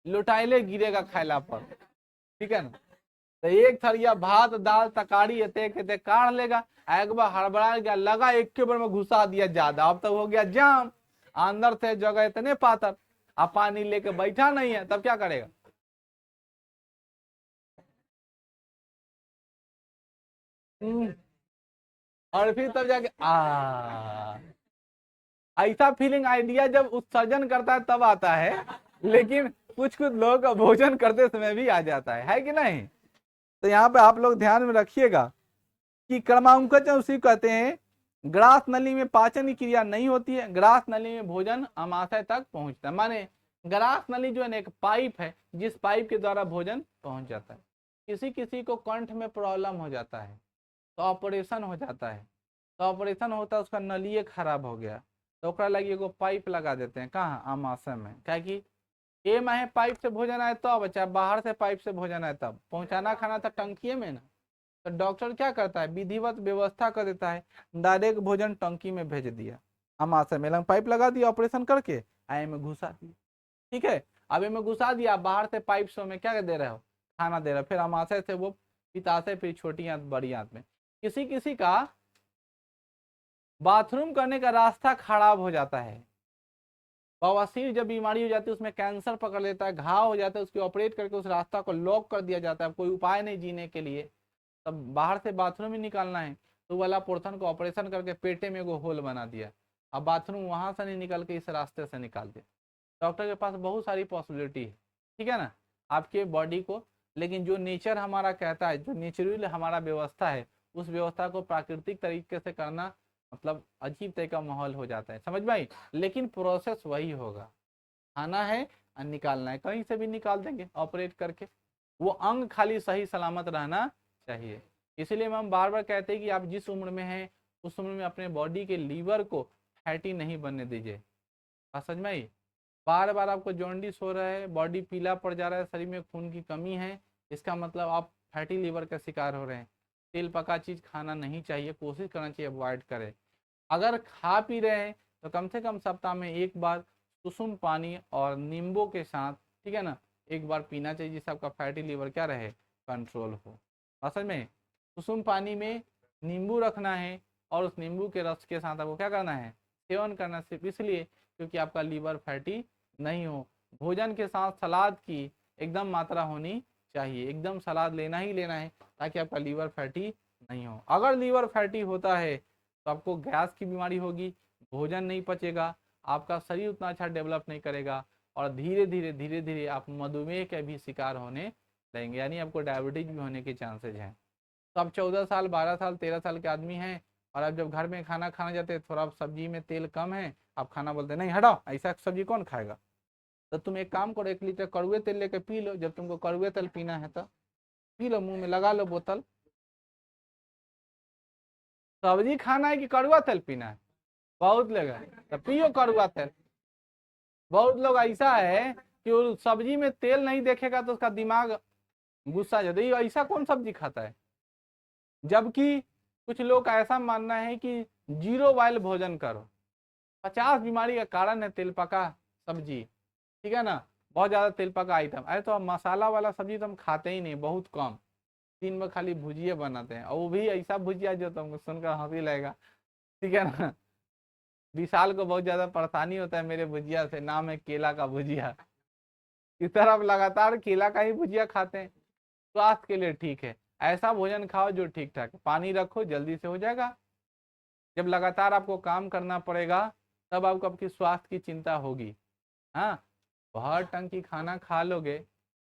लुटाइले गिरेगा खायला पर, ठीक है ना। तो एक थरिया भात दाल तकारी एते काढ़ लेगा, एक बार हड़बड़ा गया, लगा एक के बार में घुसा दिया ज्यादा, अब तो हो गया जाम, अंदर से जगह इतने पातर, अब पानी लेके बैठा नहीं है, तब क्या करेगा। और फिर तब जाके ऐसा फीलिंग आइडिया जब उत्सर्जन करता है तब आता है, लेकिन कुछ कुछ लोग भोजन करते समय भी आ जाता है कि नहीं। तो यहाँ पे आप लोग ध्यान में रखिएगा कि क्रमांकन उसी कहते हैं। ग्रास नली में पाचन की क्रिया नहीं होती है, ग्रास नली में भोजन अमाशय तक पहुंचता है। माने ग्रास नली जो है एक पाइप है, जिस पाइप के द्वारा भोजन पहुंच जाता है। किसी किसी को कंठ में प्रॉब्लम हो जाता है तो ऑपरेशन हो जाता है, तो ऑपरेशन होता है, उसका नलिए खराब हो गया, तो ओकरा लगी एगो पाइप लगा देते हैं, कहाँ, अमाशय में। क्या कि ए माहे पाइप से भोजन आए तब, चाहे बाहर से पाइप से भोजन आए तब, पहुंचाना खाना था टंकी में ना। तो डॉक्टर क्या करता है, विधिवत व्यवस्था कर देता है, डायरेक्ट भोजन टंकी में भेज दिया, अमाशय में लंग पाइप लगा दिया, ऑपरेशन करके आए में घुसा दिया, ठीक है। अब में घुसा दिया, बाहर से पाइप से में क्या दे रहे हो, खाना दे रहे हो, फिर अमाशय से वो पिताशय, फिर छोटी आंत बड़ी आंत में। किसी किसी का बाथरूम करने का रास्ता खराब हो जाता है, बवासीर जब बीमारी हो जाती है, उसमें कैंसर पकड़ लेता है, घाव हो जाता है, उसकी ऑपरेट करके उस रास्ता को लॉक कर दिया जाता है, कोई उपाय नहीं जीने के लिए, तब बाहर से बाथरूम ही निकालना है, तो वाला पोर्शन को ऑपरेशन करके पेटे में एगो होल बना दिया, अब बाथरूम वहां से नहीं निकल के इस रास्ते से निकाल दिया। डॉक्टर के पास बहुत सारी पॉसिबिलिटी है, ठीक है ना, आपके बॉडी को। लेकिन जो नेचर हमारा कहता है, जो नेचुरल हमारा व्यवस्था है, उस व्यवस्था को प्राकृतिक तरीके से करना मतलब अजीब तरह का माहौल हो जाता है, समझ में आई। लेकिन प्रोसेस वही होगा, खाना है और निकालना है, कहीं से भी निकाल देंगे ऑपरेट करके, वो अंग खाली सही सलामत रहना चाहिए। इसलिए हम बार बार कहते हैं कि आप जिस उम्र में हैं उस उम्र में अपने बॉडी के लीवर को फैटी नहीं बनने दीजिए। बात समझ में आई। बार बार आपको जॉन्डिस हो रहा है, बॉडी पीला पड़ जा रहा है, शरीर में खून की कमी है, इसका मतलब आप फैटी लीवर का शिकार हो रहे हैं। तेल पका चीज खाना नहीं चाहिए, कोशिश करना चाहिए अवॉइड करें। अगर खा पी रहे हैं तो कम से कम सप्ताह में एक बार सुसुम पानी और नींबू के साथ, ठीक है ना, एक बार पीना चाहिए, जिससे आपका फैटी लीवर क्या रहे, कंट्रोल हो। असल में सुसुम पानी में नींबू रखना है और उस नींबू के रस के साथ आपको क्या करना है, सेवन करना, सिर्फ इसलिए क्योंकि आपका लीवर फैटी नहीं हो। भोजन के साथ सलाद की एकदम मात्रा होनी चाहिए, एकदम सलाद लेना ही लेना है ताकि आपका लीवर फैटी नहीं हो। अगर लीवर फैटी होता है तो आपको गैस की बीमारी होगी, भोजन नहीं पचेगा, आपका शरीर उतना अच्छा डेवलप नहीं करेगा और धीरे धीरे आप मधुमेह के भी शिकार होने लगेंगे, यानी आपको डायबिटीज भी होने के चांसेज हैं। तो आप 14 साल 12 साल 13 साल के आदमी हैं और आप जब घर में खाना खाने जाते हैं, थोड़ा सब्जी में तेल कम है, आप खाना बोलते नहीं हटाओ, ऐसा सब्जी कौन खाएगा। तो तुम एक काम करो, 1 लीटर कड़ुए तेल लेके पी लो, जब तुमको कड़ुए तेल पीना है तो पी लो, मुंह में लगा लो बोतल। सब्जी खाना है कि कड़ुआ तेल पीना है, बहुत लोग है तो पियो कड़ुआ तेल। बहुत लोग ऐसा है कि वो सब्जी में तेल नहीं देखेगा तो उसका दिमाग गुस्सा जाता है, ऐसा कौन सब्जी खाता है। जबकि कुछ लोग का ऐसा मानना है कि जीरो ऑयल भोजन करो, 50 बीमारी का कारण है तेल पका सब्जी, ठीक है ना, बहुत ज्यादा तेल पका आइटम। अरे तो मसाला वाला सब्जी तो हम खाते ही नहीं, बहुत कम, दिन में खाली भुजिया बनाते हैं, और वो भी ऐसा भुजिया जो तुमको सुनकर हंसी लगेगा, ठीक है ना। विशाल को बहुत ज्यादा परेशानी होता है मेरे भुजिया से, नाम है केला का भुजिया। इस तरह आप लगातार केला का ही भुजिया खाते हैं, स्वास्थ्य के लिए ठीक है, ऐसा भोजन खाओ जो ठीक ठाक है, पानी रखो जल्दी से हो जाएगा। जब लगातार आपको काम करना पड़ेगा तब आपको आपकी स्वास्थ्य की चिंता होगी। हाँ, भर टंकी खाना खा लोगे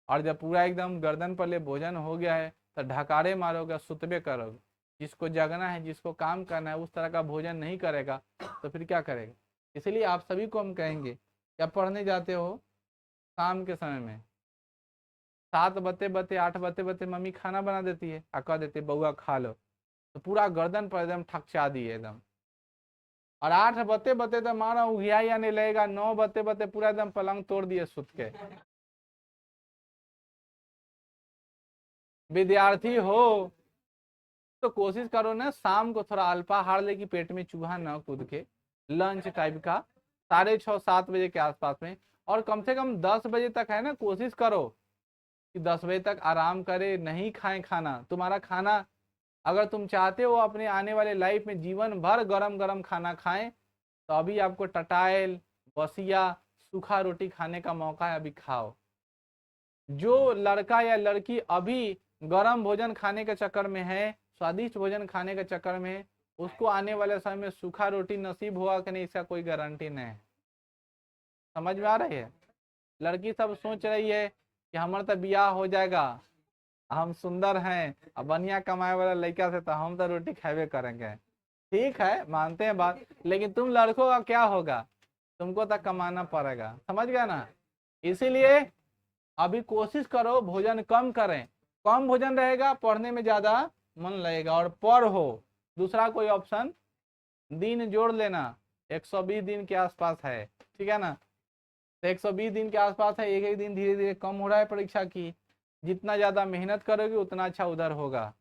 और जब पूरा एकदम गर्दन पर ले भोजन हो गया है तो ढकारे मारोगे, सुतबे करोगे। जिसको जगना है, जिसको काम करना है, उस तरह का भोजन नहीं करेगा तो फिर क्या करेगा। इसलिए आप सभी को हम कहेंगे, क्या पढ़ने जाते हो शाम के समय में 7 बते बते 8 बते बते मम्मी खाना बना देती है, कह देते बउआ खा लो, तो पूरा गर्दन पर एकदम ठकचा दिए एकदम। और 8 बते बते तो मारा उघियाई आने लगेगा, 9 बते बते पूरा एकदम पलंग तोड़ दिए सुत के। विद्यार्थी हो तो कोशिश करो ना शाम को थोड़ा अल्पाहार ले कि पेट में चूहा ना कूद के, लंच टाइप का 6:30-7 बजे के आसपास में। और कम से कम 10 बजे तक है ना, कोशिश करो कि 10 बजे तक आराम करे, नहीं खाएं खाना। तुम्हारा खाना अगर तुम चाहते हो अपने आने वाले लाइफ में जीवन भर गरम गरम खाना खाएं, तो अभी आपको टटाइल बसिया सूखा रोटी खाने का मौका है, अभी खाओ। जो लड़का या लड़की अभी गरम भोजन खाने के चक्कर में है, स्वादिष्ट भोजन खाने के चक्कर में है, उसको आने वाले समय में सूखा रोटी नसीब होगा कि नहीं, इसका कोई गारंटी नहीं है। समझ में आ रही है। लड़की सब सोच रही है कि हमारा तो ब्याह हो जाएगा, हम सुंदर हैं, अब बढ़िया कमाए वाला लड़का से तो हम तो रोटी खावे करेंगे। ठीक है, मानते हैं बात, लेकिन तुम लड़कों का क्या होगा, तुमको तो कमाना पड़ेगा, समझ गया ना। इसीलिए अभी कोशिश करो भोजन कम करें, कम भोजन रहेगा पढ़ने में ज्यादा मन लगेगा, और पढ़ो। दूसरा कोई ऑप्शन दिन जोड़ लेना, 120 दिन के आसपास है, ठीक है ना। तो 120 दिन के आसपास है, एक एक दिन धीरे धीरे कम हो रहा है परीक्षा की, जितना ज्यादा मेहनत करोगे उतना अच्छा उधर होगा,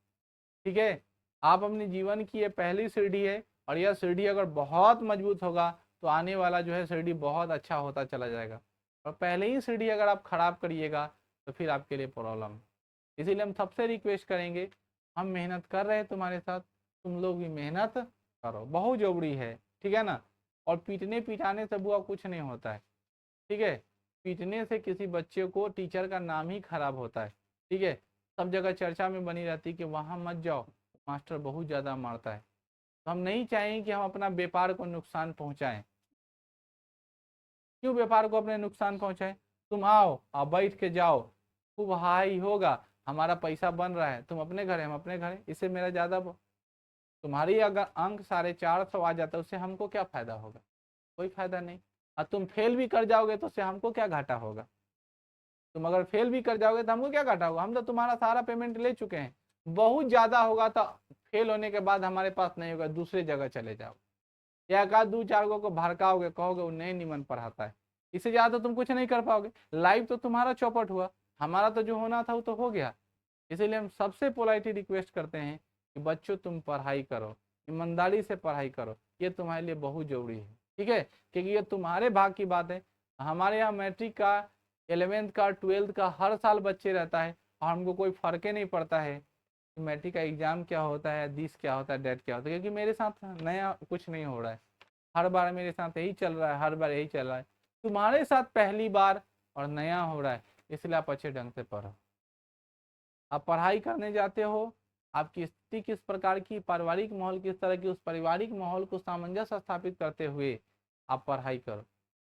ठीक है। आप अपने जीवन की ये पहली सीढ़ी है, और यह सीढ़ी अगर बहुत मजबूत होगा तो आने वाला जो है सीढ़ी बहुत अच्छा होता चला जाएगा। और पहले ही सीढ़ी अगर आप खराब करिएगा तो फिर आपके लिए प्रॉब्लम। इसीलिए हम सबसे रिक्वेस्ट करेंगे, हम मेहनत कर रहे हैं तुम्हारे साथ, तुम लोग भी मेहनत करो, बहुत जरूरी है, ठीक है ना। और पीटने पिटाने से बुआ कुछ नहीं होता है, ठीक है। पीटने से किसी बच्चे को टीचर का नाम ही खराब होता है, ठीक है। सब जगह चर्चा में बनी रहती है कि वहाँ मत जाओ, मास्टर बहुत ज़्यादा मारता है। तो हम नहीं चाहेंगे कि हम अपना व्यापार को नुकसान पहुँचाएं। क्यों व्यापार को अपने नुकसान पहुँचाएं। तुम आओ, आप बैठ के जाओ, खूब हाई होगा, हमारा पैसा बन रहा है, तुम अपने घर है हम अपने घर है, इससे मेरा ज़्यादा तुम्हारी अगर अंक 450 आ जाता है उससे हमको क्या फायदा होगा, कोई फायदा नहीं। और तुम फेल भी कर जाओगे तो उससे हमको क्या घाटा होगा। तुम अगर फेल भी कर जाओगे तो हमको क्या घाटा होगा, हम तो तुम्हारा सारा पेमेंट ले चुके हैं। बहुत ज्यादा होगा तो फेल होने के बाद हमारे पास नहीं होगा, दूसरी जगह चले जाओ, या एक आध 2-4 को भड़काओगे, कहोगे वो नहीं निमन पढ़ाता है, इससे ज्यादा तुम कुछ नहीं कर पाओगे। लाइफ तो तुम्हारा चौपट हुआ, हमारा तो जो होना था वो तो हो गया। इसीलिए हम सबसे पोलाइटली रिक्वेस्ट करते हैं कि बच्चों तुम पढ़ाई करो, ईमानदारी से पढ़ाई करो, ये तुम्हारे लिए बहुत जरूरी है, ठीक है। क्योंकि ये तुम्हारे भाग की बात है। हमारे यहाँ मैट्रिक का 11th का 12th का हर साल बच्चे रहता है, और हमको कोई फर्क ही नहीं पड़ता है कि मैट्रिक का एग्जाम क्या होता है, दिस क्या होता है, डेट क्या होता है, क्योंकि मेरे साथ नया कुछ नहीं हो रहा है। हर बार मेरे साथ यही चल रहा है, हर बार यही चल रहा है। तुम्हारे साथ पहली बार और नया हो रहा है, इसलिए आप अच्छे ढंग से पढ़ो। आप पढ़ाई करने जाते हो आपकी स्थिति किस प्रकार की, पारिवारिक माहौल किस तरह की, उस पारिवारिक माहौल को सामंजस्य स्थापित करते हुए आप पढ़ाई करो।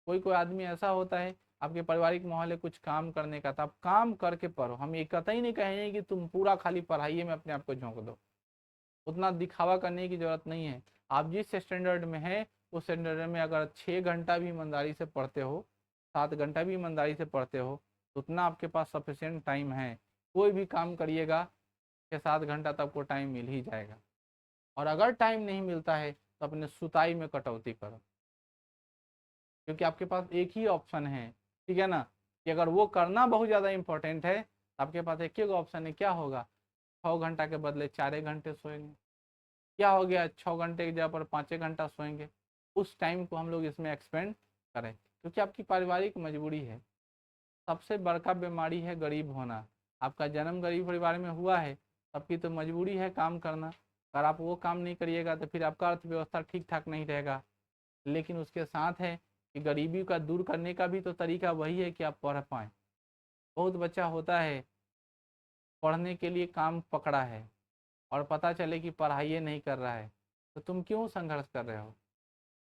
कोई कोई आदमी ऐसा होता है, आपके पारिवारिक माहौल है कुछ काम करने का, तो आप काम करके पढ़ो। हम ये कतई नहीं कहेंगे कि तुम पूरा खाली पढ़ाइए में अपने आप को झोंक दो, उतना दिखावा करने की जरूरत नहीं है। आप जिस स्टैंडर्ड में है उस स्टैंडर्ड में अगर 6 घंटा भी ईमानदारी से पढ़ते हो, 7 घंटा भी ईमानदारी से पढ़ते हो, तो उतना आपके पास सफिशिएंट टाइम है। कोई भी काम करिएगा 6-7 घंटा तो आपको टाइम मिल ही जाएगा। और अगर टाइम नहीं मिलता है तो अपने सुताई में कटौती करो, क्योंकि आपके पास एक ही ऑप्शन है, ठीक है ना, कि अगर वो करना बहुत ज़्यादा इंपॉर्टेंट है तो आपके पास एक ही ऑप्शन है, क्या होगा, 6 घंटा के बदले 4 घंटे सोएंगे। क्या हो गया, 6 घंटे की जगह पर 5 घंटा सोएंगे। उस टाइम को हम लोग इसमें एक्सपेंड करें, क्योंकि आपकी पारिवारिक मजबूरी है। सबसे बड़का बीमारी है गरीब होना। आपका जन्म गरीब परिवार में हुआ है, सबकी तो मजबूरी है काम करना। अगर आप वो काम नहीं करिएगा तो फिर आपका अर्थव्यवस्था ठीक ठाक नहीं रहेगा। लेकिन उसके साथ है कि गरीबी का दूर करने का भी तो तरीका वही है कि आप पढ़ पाएँ। बहुत बच्चा होता है पढ़ने के लिए काम पकड़ा है और पता चले कि पढ़ाई नहीं कर रहा है, तो तुम क्यों संघर्ष कर रहे हो?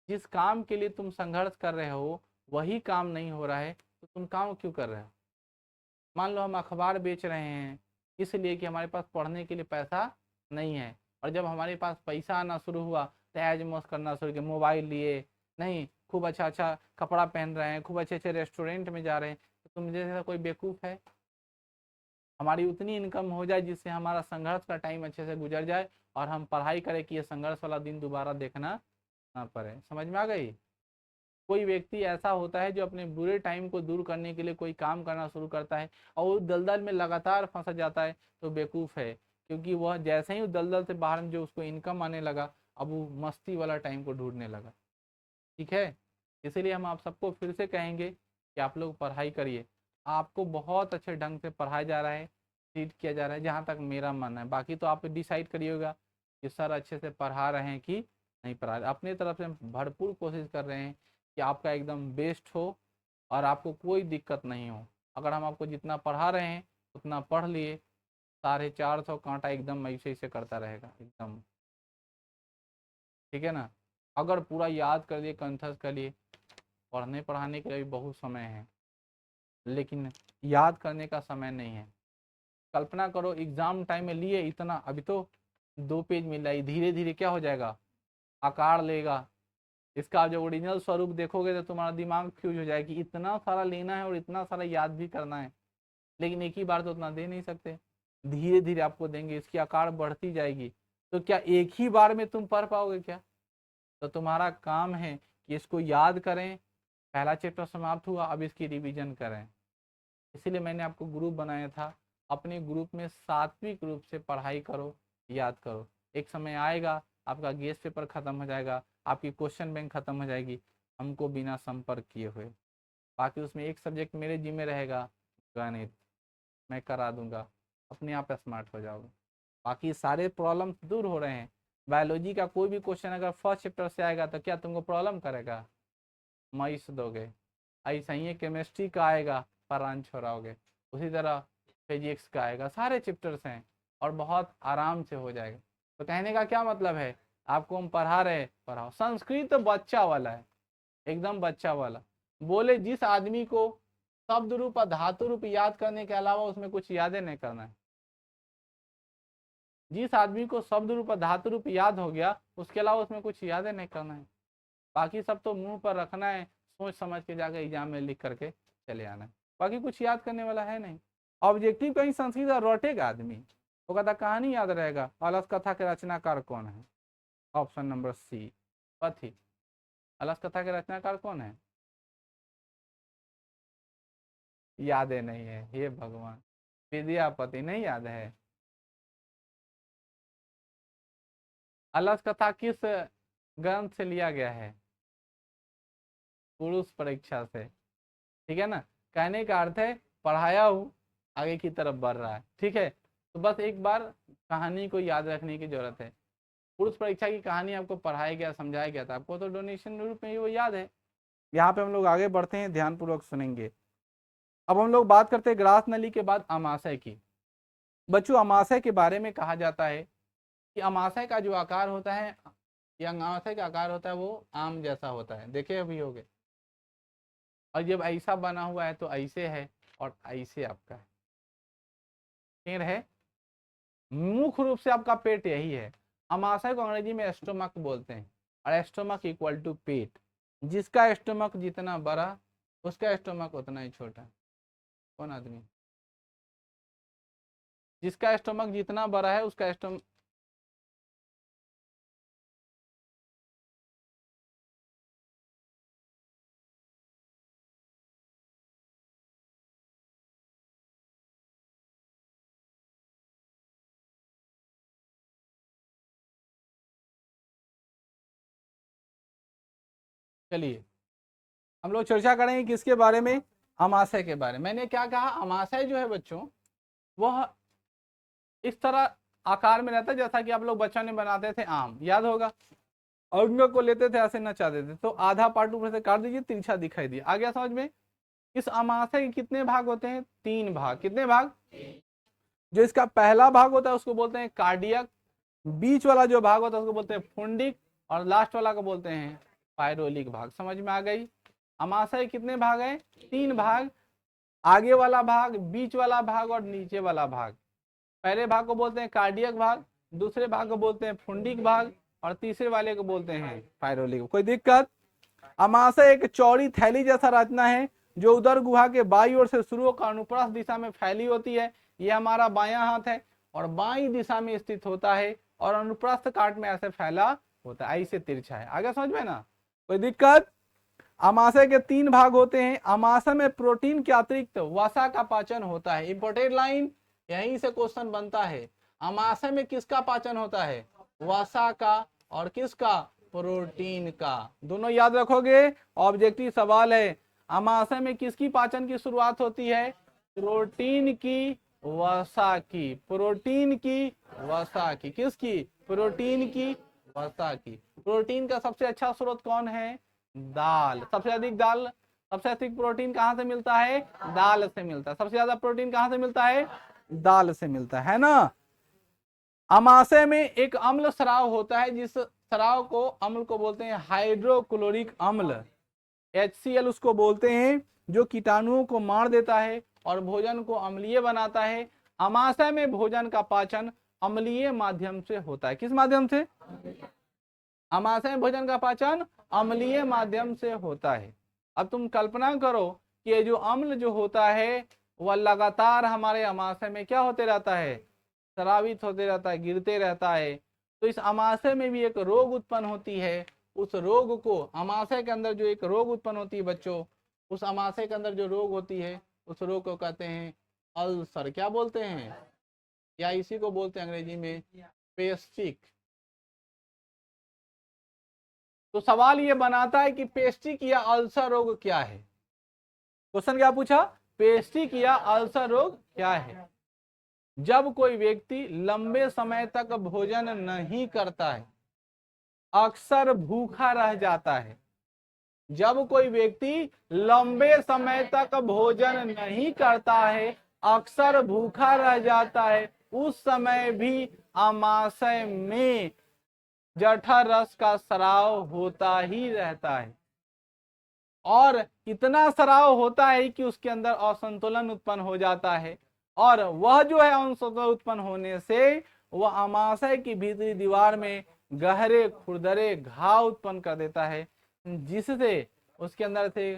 जिस काम के लिए तुम संघर्ष कर रहे हो वही काम नहीं हो रहा है, तो तुम काम क्यों कर रहे हो? मान लो हम अखबार बेच रहे हैं इसलिए कि हमारे पास पढ़ने के लिए पैसा नहीं है, और जब हमारे पास पैसा आना शुरू हुआ तो ऐज मौज करना शुरू किया, मोबाइल लिए, नहीं खूब अच्छा अच्छा कपड़ा पहन रहे हैं, खूब अच्छे अच्छे रेस्टोरेंट में जा रहे हैं, तो तुम जैसा कोई बेवकूफ़ है? हमारी उतनी इनकम हो जाए जिससे हमारा संघर्ष का टाइम अच्छे से गुजर जाए और हम पढ़ाई करें कि ये संघर्ष वाला दिन दोबारा देखना ना पड़े। समझ में आ गई? कोई व्यक्ति ऐसा होता है जो अपने बुरे टाइम को दूर करने के लिए कोई काम करना शुरू करता है और वो दलदल में लगातार फंसा जाता है, तो बेवकूफ़ है, क्योंकि वह जैसे ही उस दलदल से बाहर जो उसको इनकम आने लगा, अब वो मस्ती वाला टाइम को ढूंढने लगा। ठीक है, इसीलिए हम आप सबको फिर से कहेंगे कि आप लोग पढ़ाई करिए। आपको बहुत अच्छे ढंग से पढ़ाया जा रहा है, ट्रीट किया जा रहा है, जहाँ तक मेरा मानना है। बाकी तो आप डिसाइड करिएगा कि सर अच्छे से पढ़ा रहे हैं कि नहीं पढ़ा रहे। अपनी तरफ से हम भरपूर कोशिश कर रहे हैं कि आपका एकदम बेस्ट हो और आपको कोई दिक्कत नहीं हो। अगर हम आपको जितना पढ़ा रहे हैं उतना पढ़ लिए, 450 कांटा एकदम ऐसे ऐसे करता रहेगा एकदम, ठीक है ना। अगर पूरा याद कर लिए, कंठस्थ कर लिए, पढ़ने पढ़ाने के लिए भी बहुत समय है, लेकिन याद करने का समय नहीं है। कल्पना करो एग्जाम टाइम में लिए इतना, अभी तो 2 पेज मिल रहा है, धीरे धीरे क्या हो जाएगा, आकार लेगा। इसका जब ओरिजिनल स्वरूप देखोगे तो तुम्हारा दिमाग फ्यूज हो जाएगी, इतना सारा लेना है और इतना सारा याद भी करना है, लेकिन एक ही बार तो उतना दे नहीं सकते, धीरे धीरे आपको देंगे, इसकी आकार बढ़ती जाएगी। तो क्या एक ही बार में तुम पढ़ पाओगे क्या? तो तुम्हारा काम है कि इसको याद करें। पहला चैप्टर समाप्त हुआ, अब इसकी रिवीजन करें। इसीलिए मैंने आपको ग्रुप बनाया था। अपने ग्रुप में सात्विक रूप से पढ़ाई करो, याद करो। एक समय आएगा आपका गेस्ट पेपर खत्म हो जाएगा, आपकी क्वेश्चन बैंक खत्म हो जाएगी हमको बिना संपर्क किए हुए। बाकी उसमें एक सब्जेक्ट मेरे जिम्मे रहेगा, गणित, मैं करा दूंगा, अपने आप स्मार्ट हो जाओगे। बाकी सारे प्रॉब्लम दूर हो रहे हैं। बायोलॉजी का कोई भी क्वेश्चन अगर फर्स्ट चैप्टर से आएगा तो क्या तुमको प्रॉब्लम करेगा? माइस दोगे। ऐसा ही केमिस्ट्री का आएगा, परान छोड़ाओगे। उसी तरह फिजिक्स का आएगा, सारे चैप्टर्स हैं और बहुत आराम से हो जाएगा। तो कहने का क्या मतलब है, आपको हम पढ़ा रहे, पढ़ाओ। संस्कृत तो बच्चा वाला है, एकदम बच्चा वाला। बोले जिस आदमी को शब्द रूप और धातु रूप याद करने के अलावा उसमें कुछ यादें नहीं करना है, जिस आदमी को शब्द रूप और धातु रूप याद हो गया उसके अलावा उसमें कुछ यादें नहीं करना है। बाकी सब तो मुंह पर रखना है, सोच समझ के जाकर एग्जाम में लिख करके चले आना है। बाकी कुछ याद करने वाला है नहीं। ऑब्जेक्टिव कहीं संस्कृत रटेगा आदमी, वो कहता कहानी याद रहेगा। अलस कथा के रचनाकार कौन है? ऑप्शन नंबर सी, कथी। अलस कथा के रचनाकार कौन है? यादें नहीं है, हे भगवान। विद्यापति नहीं याद है? अलस कथा किस ग्रंथ से लिया गया है? पुरुष परीक्षा से, ठीक है ना। कहने का अर्थ है पढ़ाया हूँ, आगे की तरफ बढ़ रहा है, ठीक है। तो बस एक बार कहानी को याद रखने की जरूरत है। पुरुष परीक्षा की कहानी आपको पढ़ाया गया, समझाया गया था, आपको तो डोनेशन रूप में ही वो याद है। यहाँ पे हम लोग आगे बढ़ते हैं, ध्यानपूर्वक सुनेंगे। अब हम लोग बात करते हैं ग्रास नली के बाद अमाशय की। बच्चों अमाशय के बारे में कहा जाता है कि अमाशय का जो आकार होता है, या अमाशय का आकार होता है वो आम जैसा होता है, देखे अभी होगे। और जब ऐसा बना हुआ है तो ऐसे है और ऐसे आपका है, क्लियर है। मुख्य रूप से आपका पेट यही है। अमाशय को अंग्रेजी में एस्टोमक बोलते हैं, और एस्टोमक इक्वल टू पेट। जिसका एस्टोमक जितना बड़ा उसका एस्टोमक उतना ही छोटा। कौन आदमी? जिसका एस्टोमक जितना बड़ा है उसका एस्टोमक, चलिए हम लोग चर्चा करेंगे किसके बारे में, अमाशय के बारे में। मैंने क्या कहा, अमाशय जो है बच्चों वह इस तरह आकार में रहता है जैसा कि आप लोग बच्चों ने बनाते थे आम, याद होगा। अंग को लेते थे ऐसे नचा देते, तो आधा पार्ट ऊपर से काट दीजिए, तिरछा दिखाई दिया, आ गया समझ में। इस अमाशय के कितने भाग होते हैं? 3 भाग। कितने भाग? जो इसका पहला भाग होता है उसको बोलते हैं कार्डियक, बीच वाला जो भाग होता है उसको बोलते हैं फुंडिक, और लास्ट वाला को बोलते हैं पायरोलिक भाग। समझ में आ गई? अमाशय कितने भाग हैं? 3 भाग। आगे वाला भाग, बीच वाला भाग और नीचे वाला भाग। पहले भाग को बोलते हैं कार्डियक भाग, दूसरे भाग को बोलते हैं फुंडिक भाग, और तीसरे वाले को बोलते हैं पायरोलिक। कोई दिक्कत? अमाशय एक चौड़ी थैली जैसा रचना है जो उदर गुहा के बाईं ओर से शुरू होकर अनुप्रस्थ दिशा में फैली होती है। यह हमारा बायां हाथ है और बाईं दिशा में स्थित होता है और अनुप्रस्थ काट में ऐसे फैला होता है, ऐसे तिरछा है। आगे समझ में ना? कोई दिक्कत? अमाशय के 3 भाग होते हैं। अमाशय में प्रोटीन के अतिरिक्त वसा का पाचन होता है। इंपोर्टेंट लाइन, यहीं से क्वेश्चन बनता है। अमाशय में किसका पाचन होता है? वसा का, और किसका? प्रोटीन का। दोनों याद रखोगे, ऑब्जेक्टिव सवाल है। अमाशय में किसकी पाचन की शुरुआत होती है? प्रोटीन की, वसा की। प्रोटीन की, वसा की। किसकी? प्रोटीन की, वसा की। प्रोटीन का सबसे अच्छा स्रोत कौन है? दाल। सबसे अधिक दाल, सबसे अधिक प्रोटीन कहां से मिलता है? दाल से मिलता है। सबसे ज्यादा प्रोटीन कहां से मिलता है? दाल से मिलता है ना। अमाशय में एक अम्ल स्राव होता है, जिस स्राव को, अम्ल को बोलते हैं हाइड्रोक्लोरिक अम्ल, HCl उसको बोलते हैं, जो कीटाणुओं को मार देता है और भोजन को अम्लीय बनाता है। अमाशय में भोजन का पाचन अम्लीय माध्यम से होता है। किस माध्यम से? अमाशय में भोजन का पाचन अम्लीय माध्यम से होता है। अब तुम कल्पना करो कि ये जो अम्ल जो होता है वह लगातार हमारे अमाशय में क्या होते रहता है? स्रावित होते रहता है, गिरते रहता है। तो इस अमाशय में भी एक रोग उत्पन्न होती है। उस रोग को, अमाशय के अंदर जो एक रोग उत्पन्न होती है बच्चों, उस अमाशय के अंदर जो रोग होती है उस रोग को कहते हैं अल्सर। क्या बोलते हैं? या इसी को बोलते हैं अंग्रेजी में पेस्टिक। तो सवाल ये बनाता है कि पेस्टिक या अल्सर रोग क्या है। क्वेश्चन क्या पूछा? पेस्टिक या अल्सर रोग क्या है? जब कोई व्यक्ति लंबे समय तक भोजन नहीं करता है, अक्सर भूखा रह जाता है। जब कोई व्यक्ति लंबे समय तक भोजन नहीं करता है, अक्सर भूखा रह जाता है, उस समय भी अमाशय में जठर रस का स्राव होता ही रहता है। और इतना स्राव होता है कि उसके अंदर असंतुलन उत्पन्न हो जाता है, और वह जो है असंतुलन उत्पन्न होने से वह अमाशय की भीतरी दीवार में गहरे खुरदरे घाव उत्पन्न कर देता है, जिससे उसके अंदर से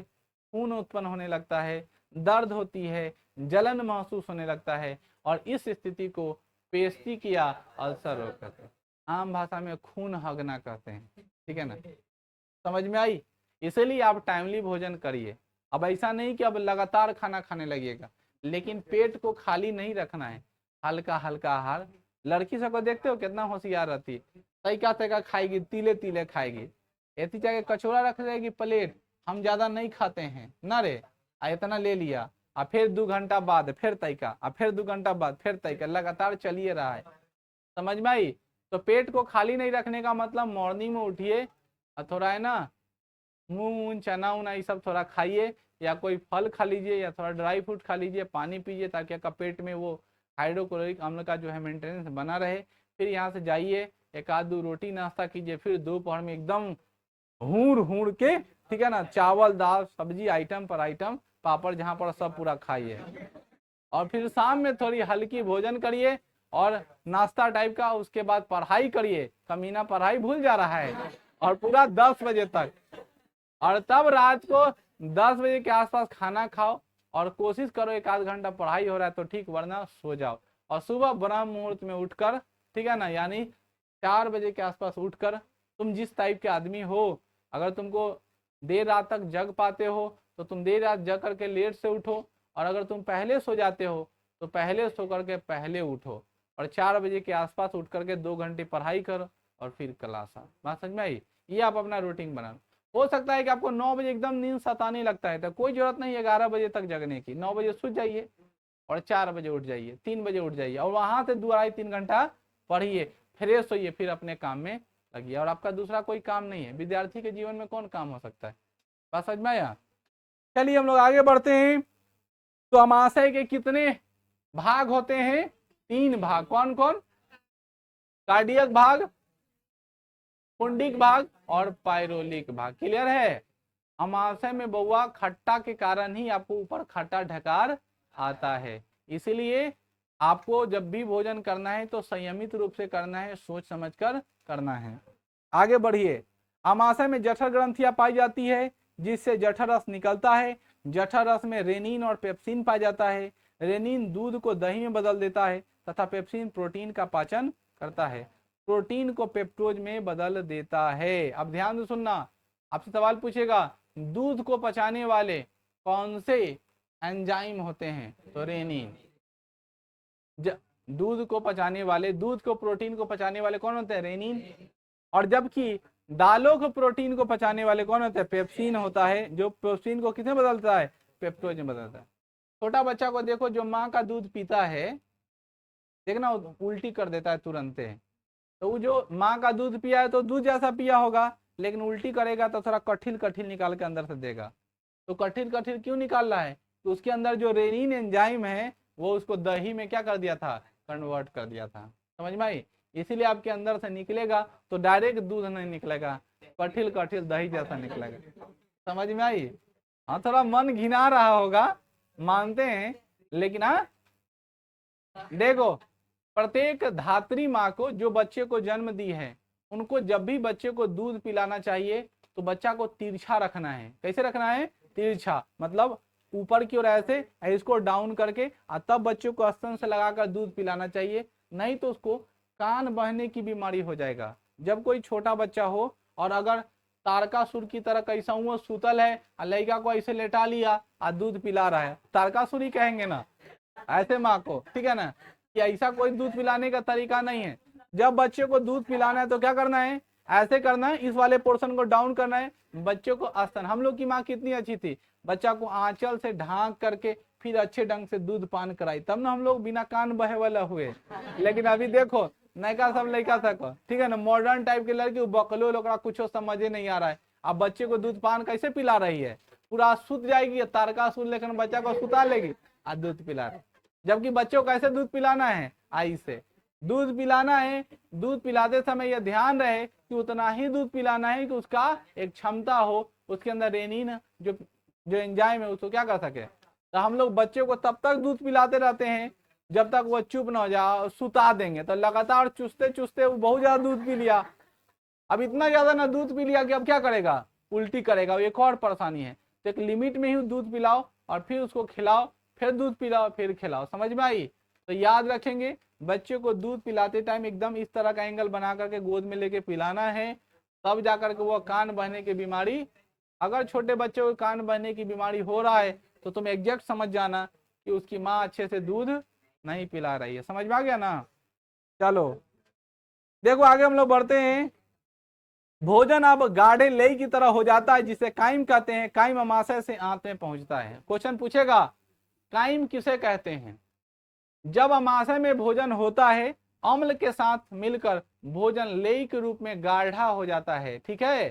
खून उत्पन्न होने लगता है, दर्द होती है, जलन महसूस होने लगता है, और इस स्थिति को पेस्टिक या अल्सर रोग कहते हैं। आम भाषा में खून हगना कहते हैं। ठीक है ना? समझ में आई? इसलिए आप टाइमली भोजन करिए। अब ऐसा नहीं कि अब लगातार खाना खाने लगिएगा, लेकिन पेट को खाली नहीं रखना है, हल्का हल्का आहार। लड़की सबको देखते हो कितना होशियार रहती है, तरीका तरीका खाएगी, तीले तीले खाएगी। ऐसी जगह कचौड़ा रख देगी प्लेट, हम ज्यादा नहीं खाते हैं ना रे, इतना ले लिया, और फिर 2 घंटा बाद फिर तरीका, और फिर 2 घंटा बाद फिर तरीका, लगातार चलिए रहा है। समझ में आई? तो पेट को खाली नहीं रखने का मतलब मॉर्निंग में उठिए और थोड़ा है ना मूंग चना उना ये सब थोड़ा खाइए, या कोई फल खा लीजिए, या थोड़ा ड्राई फ्रूट खा लीजिए, पानी पीजिए, ताकि आपका पेट में वो हाइड्रोक्लोरिक अम्ल का जो है मेंटेनेंस बना रहे। फिर यहाँ से जाइए, एक आध दो रोटी नाश्ता कीजिए, फिर दोपहर में एकदम हूर हूर के, ठीक है ना, चावल दाल सब्जी आइटम पर आइटम, पापड़ जहाँ पर सब पूरा खाइए। और फिर शाम में थोड़ी हल्की भोजन करिए और नाश्ता टाइप का, उसके बाद पढ़ाई करिए। कमीना पढ़ाई भूल जा रहा है, और पूरा 10 बजे तक, और तब रात को 10 बजे के आसपास खाना खाओ। और कोशिश करो 1 आध घंटा पढ़ाई हो रहा है तो ठीक, वरना सो जाओ। और सुबह ब्रह्म मुहूर्त में उठकर, ठीक है ना, यानी 4 बजे के आसपास उठकर, तुम जिस टाइप के आदमी हो, अगर तुमको देर रात तक जग पाते हो तो तुम देर रात जग करके लेट से उठो, और अगर तुम पहले सो जाते हो तो पहले सो करके पहले उठो, और 4 बजे के आसपास उठ करके 2 घंटे पढ़ाई करो और फिर क्लास आ। बात समझ में आई? ये आप अपना रूटीन बना। हो सकता है कि आपको 9 बजे एकदम नींद सताने लगता है, तो कोई जरूरत नहीं 11 बजे तक जगने की। 9 बजे सो जाइए और 4 बजे उठ जाइए, 3 बजे उठ जाइए, और वहां से 2-2.5-3 घंटा पढ़िए, फ्रेश होइए, फिर अपने काम में लगिए। और आपका दूसरा कोई काम नहीं है। विद्यार्थी के जीवन में कौन काम हो सकता है? बात समझ में आया? चलिए हम लोग आगे बढ़ते हैं। तो अमाशय के कितने भाग होते हैं? 3 भाग। कौन कौन? कार्डियक भाग, पुंडिक भाग और पायरोलिक भाग। क्लियर है? अमाशय में बउआ खट्टा के कारण ही आपको ऊपर खट्टा ढकार आता है। इसलिए आपको जब भी भोजन करना है तो संयमित रूप से करना है, सोच समझकर करना है। आगे बढ़िए। अमाशय में जठर ग्रंथियां पाई जाती है, जिससे जठर रस निकलता है। जठर रस में रेनिन और पेप्सिन पाया जाता है। रेनिन दूध को दही में बदल देता है तथा पेप्सिन प्रोटीन का पाचन करता है। प्रोटीन को पेप्टोज में बदल देता है। अब ध्यान से सुनना, आपसे सवाल पूछेगा दूध को पचाने वाले कौन से एंजाइम होते हैं? तो रेनिन। दूध को पचाने वाले, दूध को प्रोटीन को पचाने वाले कौन होते हैं? रेनिन। और जबकि दालों को प्रोटीन को पचाने वाले कौन होते हैं? पेप्सिन होता है, जो पेप्सिन को किसमें बदलता है? पेप्टोज में बदलता है। छोटा बच्चा को देखो, जो माँ का दूध पीता है, देखना उल्टी कर देता है तुरंत। तो वो जो माँ का दूध पिया है तो दूध जैसा पिया होगा, लेकिन उल्टी करेगा तो थोड़ा कठिल कठिल निकाल के अंदर से देगा। तो कठिल कठिल क्यों निकाल रहा है? तो उसके अंदर जो रेनिन एंजाइम है वो उसको दही में क्या कर दिया था? कन्वर्ट कर दिया था। समझ में आई? इसीलिए आपके अंदर से निकलेगा तो डायरेक्ट दूध नहीं निकलेगा, कठिल कठिल दही जैसा निकलेगा। समझ में आई? हाँ, थोड़ा मन घिना रहा होगा, मानते हैं, लेकिन हाँ देखो, प्रत्येक धात्री माँ को जो बच्चे को जन्म दी है, उनको जब भी बच्चे को दूध पिलाना चाहिए तो बच्चा को तिरछा रखना है। कैसे रखना है? तिरछा, मतलब ऊपर की ओर ऐसे, इसको डाउन करके, तब बच्चे को स्तन से लगाकर दूध पिलाना चाहिए। नहीं तो उसको कान बहने की बीमारी हो जाएगा। जब कोई छोटा बच्चा हो और अगर तारकासुर की तरह कैसा हुआ सुतल है, लड़का को ऐसे लेटा लिया और दूध पिला रहा है, तारकासुर ही कहेंगे ना ऐसे माँ को, ठीक है ना? कि ऐसा कोई दूध पिलाने का तरीका नहीं है। जब बच्चे को दूध पिलाना है तो क्या करना है? ऐसे करना है, इस वाले पोर्शन को डाउन करना है, बच्चे को स्तन। हम लोग की माँ कितनी अच्छी थी, बच्चा को आंचल से ढांक करके फिर अच्छे ढंग से दूध पान कराई, तब ना हम लोग बिना कान बहे वाला हुए। लेकिन अभी देखो नयका सब लड़का सको, ठीक है ना, मॉडर्न टाइप के लड़की बकलो लोग कुछ समझे नहीं आ रहा है। अब बच्चे को दूध पान कैसे पिला रही है? पूरा सुत जाएगी, तारकासुर लेकिन बच्चा को सुता लेगी और दूध पिला रही। जबकि बच्चों को कैसे दूध पिलाना है? आई से दूध पिलाना है। दूध पिलाते समय यह ध्यान रहे कि उतना ही दूध पिलाना है कि उसका एक क्षमता हो, उसके अंदर रेनिन जो एंजाइम है उसको क्या कर सके। तो हम लोग बच्चे को तब तक दूध पिलाते रहते हैं जब तक वो चुप ना हो जाए, सुता देंगे तो लगातार चुसते चुसते वो बहुत ज्यादा दूध पी लिया। अब इतना ज्यादा ना दूध पी लिया कि अब क्या करेगा? उल्टी करेगा। एक और परेशानी है। तो एक लिमिट में ही दूध पिलाओ और फिर उसको खिलाओ, फिर दूध पिलाओ, फिर खिलाओ। समझ में आई? तो याद रखेंगे, बच्चे को दूध पिलाते टाइम एकदम इस तरह का एंगल बना करके गोद में लेके पिलाना है, तब जाकर के वो कान बहने की बीमारी, अगर छोटे बच्चे को कान बहने की बीमारी हो रहा है तो तुम एग्जैक्ट समझ जाना कि उसकी माँ अच्छे से दूध नहीं पिला रही है। समझ में आ गया ना? चलो देखो आगे हम लोग बढ़ते हैं। भोजन अब गाढ़े लेई की तरह हो जाता है, जिसे काइम कहते हैं। काइम अमाशय से आंत में पहुंचता है। क्वेश्चन पूछेगा काइम किसे कहते हैं? जब अमाशय में भोजन होता है, अम्ल के साथ मिलकर भोजन लेई के रूप में गाढ़ा हो जाता है। ठीक है,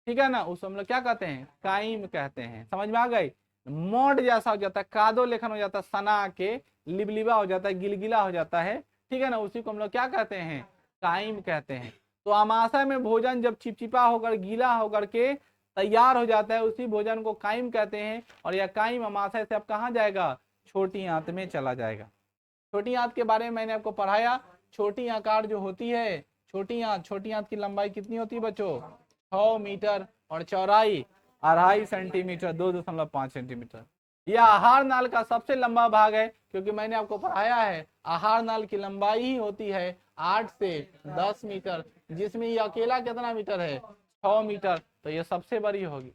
ठीक है ना? उस हम लोग क्या कहते हैं? काइम कहते हैं। समझ में आ गई? मोड जैसा हो जाता है, कादो लेखन हो जाता है, सना के लिबलिबा हो जाता है, गिलगिला हो जाता है, ठीक है ना, उसी को हम लोग क्या कहते हैं, काइम कहते हैं। तो अमाशय में भोजन जब चिपचिपा होकर गीला होकर के तैयार हो जाता है, उसी भोजन को काइम कहते हैं। और यह काइम अमाशय से अब कहाँ जाएगा, छोटी आंत में चला जाएगा। छोटी आंत के बारे में मैंने आपको पढ़ाया। छोटी आकार जो होती है, छोटी आंत की लंबाई कितनी होती है बच्चों, 6 मीटर, और चौड़ाई 2.5 सेंटीमीटर, 2.5 सेंटीमीटर। यह आहार नाल का सबसे लंबा भाग है, क्योंकि मैंने आपको पढ़ाया है आहार नाल की लंबाई ही होती है 8 से 10 मीटर, जिसमें ये अकेला कितना मीटर है, 6 मीटर, तो ये सबसे बड़ी होगी।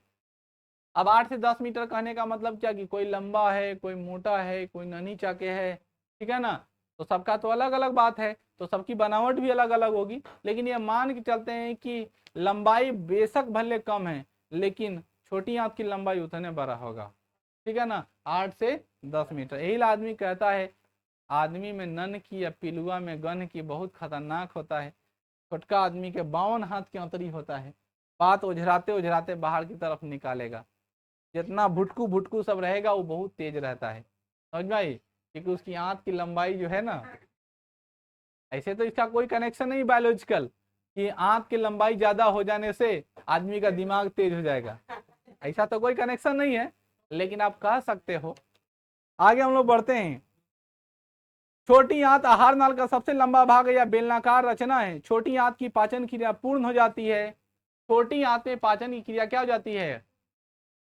अब 8 से 10 मीटर कहने का मतलब क्या, कि कोई लंबा है, कोई मोटा है, कोई नन्ही चाके है, ठीक है ना, तो सबका तो अलग अलग बात है, तो सबकी बनावट भी अलग अलग होगी। लेकिन ये मान के चलते हैं कि लंबाई बेशक भले कम है, लेकिन छोटी आंत की लंबाई उतने बड़ा होगा, ठीक है ना, 8 से 10 मीटर। यही आदमी कहता है आदमी में नन की या पिलुआ में गन की बहुत खतरनाक होता है, छोटका आदमी के 52 हाथ की अंतरी होता है, बात उझराते उझराते बाहर की तरफ निकालेगा। जितना भुटकू भुटकू सब रहेगा वो बहुत तेज रहता है, समझ में आई, क्योंकि उसकी आंत की लंबाई जो है ना, ऐसे तो इसका कोई कनेक्शन नहीं बायोलॉजिकल कि आंत की लंबाई ज्यादा हो जाने से आदमी का दिमाग तेज हो जाएगा, ऐसा तो कोई कनेक्शन नहीं है, लेकिन आप कह सकते हो। आगे हम लोग बढ़ते हैं। छोटी आंत आहार नाल का सबसे लंबा भाग है या बेलनाकार रचना है। छोटी आंत की पाचन क्रिया पूर्ण हो जाती है। छोटी आंत में पाचन की क्रिया क्या हो जाती है,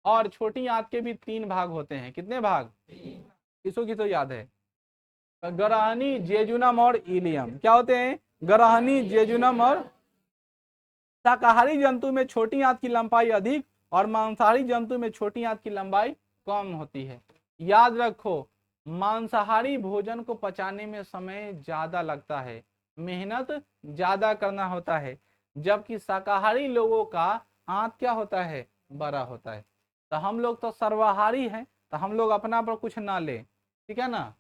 और छोटी आंत के भी 3 भाग होते हैं। कितने भाग, किसको की तो याद है, ग्रहणी, जेजुनम और इलियम। क्या होते हैं, ग्रहणी, जेजुनम और। शाकाहारी जंतु में छोटी आंत की लंबाई अधिक और मांसाहारी जंतु में छोटी आंत की लंबाई कम होती है। याद रखो, मांसाहारी भोजन को पचाने में समय ज्यादा लगता है, मेहनत ज्यादा करना होता है, जबकि शाकाहारी लोगों का आंत क्या होता है, बड़ा होता है। तो हम लोग तो सर्वाहारी हैं, तो हम लोग अपना पर कुछ ना ले, ठीक है ना,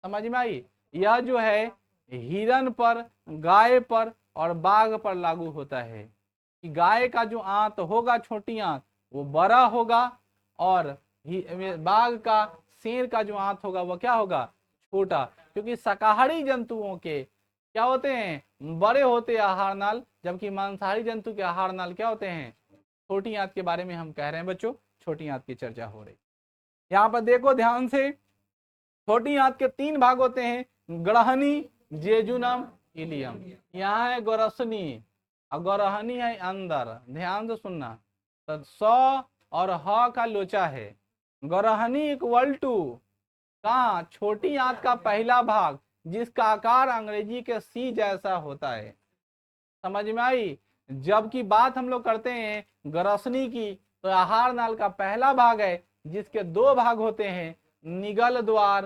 समझ में आई। यह जो है हिरन पर, गाय पर और बाघ पर लागू होता है, कि गाय का जो आंत होगा, छोटी आंत, वो बड़ा होगा, और बाघ का, शेर का जो आंत होगा वो क्या होगा, छोटा। क्योंकि शाकाहारी जंतुओं के क्या होते हैं, बड़े होते हैं आहार नाल, जबकि मांसाहारी जंतु के आहार नाल क्या होते हैं, छोटी आंत के बारे में हम कह रहे हैं बच्चों, छोटी आंत की चर्चा हो रही। यहाँ पर देखो ध्यान से, छोटी आंत के 3 भाग होते हैं, ग्रहणी, जेजुनम, इलियम। यहाँ है ग्रसनी और ग्रहणी है अंदर, ध्यान से सुनना। तो 100 और ह का लोचा है, ग्रहणी इक्वल टू कहाँ, छोटी आंत का पहला भाग, जिसका आकार अंग्रेजी के सी जैसा होता है, समझ में आई। जबकि बात हम लोग करते हैं ग्रसनी की, तो आहार नाल का पहला भाग है, जिसके 2 भाग होते हैं, निगल द्वार,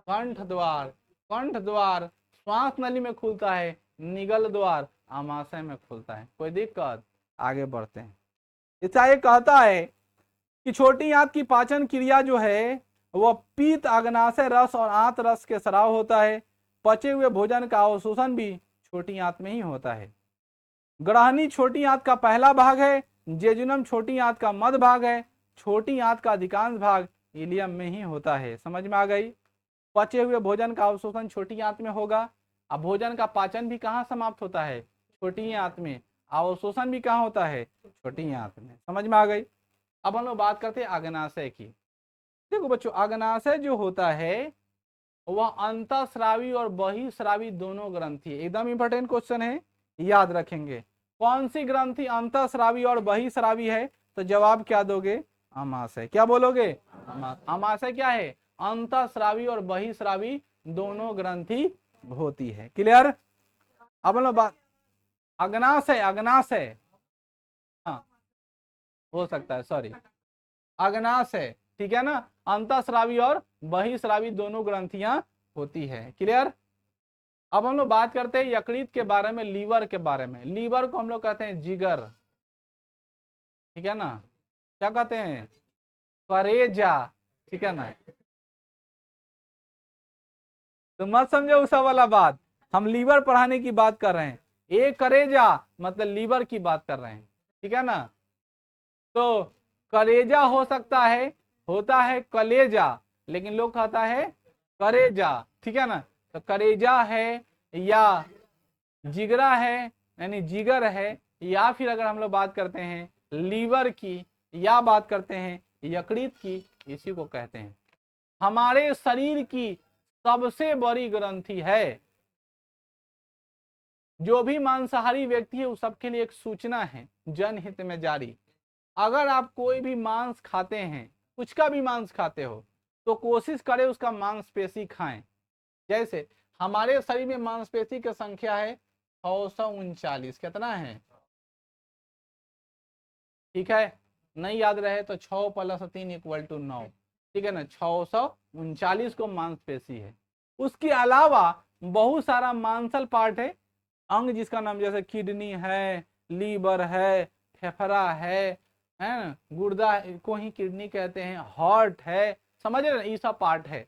कंठ द्वार। कंठ द्वार श्वास नली में खुलता है, निगल द्वार आमाशय में खुलता है। कोई दिक्कत, आगे बढ़ते हैं। इसका ये कहता है कि छोटी आंत की पाचन क्रिया जो है वह पीत, अग्नाशय रस और आंत रस के स्राव होता है। पचे हुए भोजन का अवशोषण भी छोटी आंत में ही होता है। ग्रहणी छोटी आंत का पहला भाग है, जेजुनम छोटी आंत का मध्य भाग है, छोटी आंत का अधिकांश भाग इलियम में ही होता है। समझ में आ गई। पचे हुए भोजन का अवशोषण छोटी आंत में होगा। अब भोजन का पाचन भी कहाँ समाप्त होता है, छोटी आंत में, अवशोषण भी कहाँ होता है, छोटी आंत में। समझ में आ गई। अब हम लोग बात करते हैं अग्नाशय की। देखो बच्चों, अग्नाशय जो होता है वह अंतःस्रावी और बहिःस्रावी दोनों ग्रंथि है। एकदम इंपॉर्टेंट क्वेश्चन है, याद रखेंगे। कौन सी ग्रंथि अंतःस्रावी और बहिःस्रावी है, तो जवाब क्या दोगे, आमाशय। क्या बोलोगे, आमाशय क्या है, अंतःस्रावी और बहिःस्रावी दोनों ग्रंथि होती है। क्लियर। अब लोग बात, अग्नाशय, अग्नाशय, हाँ हो सकता है, सॉरी, अग्नाशय, ठीक है ना, अंतःस्रावी और बहिःस्रावी दोनों ग्रंथियां होती है। क्लियर। अब हम लोग बात करते हैं यकृत के बारे में, लीवर के बारे में। लीवर को हम लोग कहते हैं जिगर, ठीक है ना, क्या कहते हैं, करेजा, ठीक है ना। तो मत समझो उस वाला बात, हम लीवर पढ़ाने की बात कर रहे हैं। एक करेजा मतलब लीवर की बात कर रहे हैं, ठीक है ना। तो कलेजा हो सकता है, होता है कलेजा, लेकिन लोग कहता है करेजा, ठीक है ना। तो करेजा है या जिगरा है, यानी जिगर है, या फिर अगर हम लोग बात करते हैं लीवर की, या बात करते हैं यकृत की, इसी को कहते हैं हमारे शरीर की सबसे बड़ी ग्रंथि है। जो भी मांसाहारी व्यक्ति है उस सबके लिए एक सूचना है जनहित में जारी, अगर आप कोई भी मांस खाते हैं, कुछ का भी मांस खाते हो, तो कोशिश करें उसका मांसपेशी खाएं। जैसे हमारे शरीर में मांसपेशी की संख्या है 639, कितना है, ठीक है, नहीं याद रहे तो 6 + 3 = 9, ठीक है ना, 639 को मांसपेशी है। उसके अलावा बहुत सारा मांसल पार्ट है, अंग जिसका नाम जैसे किडनी है, लीवर है, फेफड़ा है ना, गुर्दा को ही किडनी कहते हैं, हार्ट है, समझ रहे ना, ये सब पार्ट है।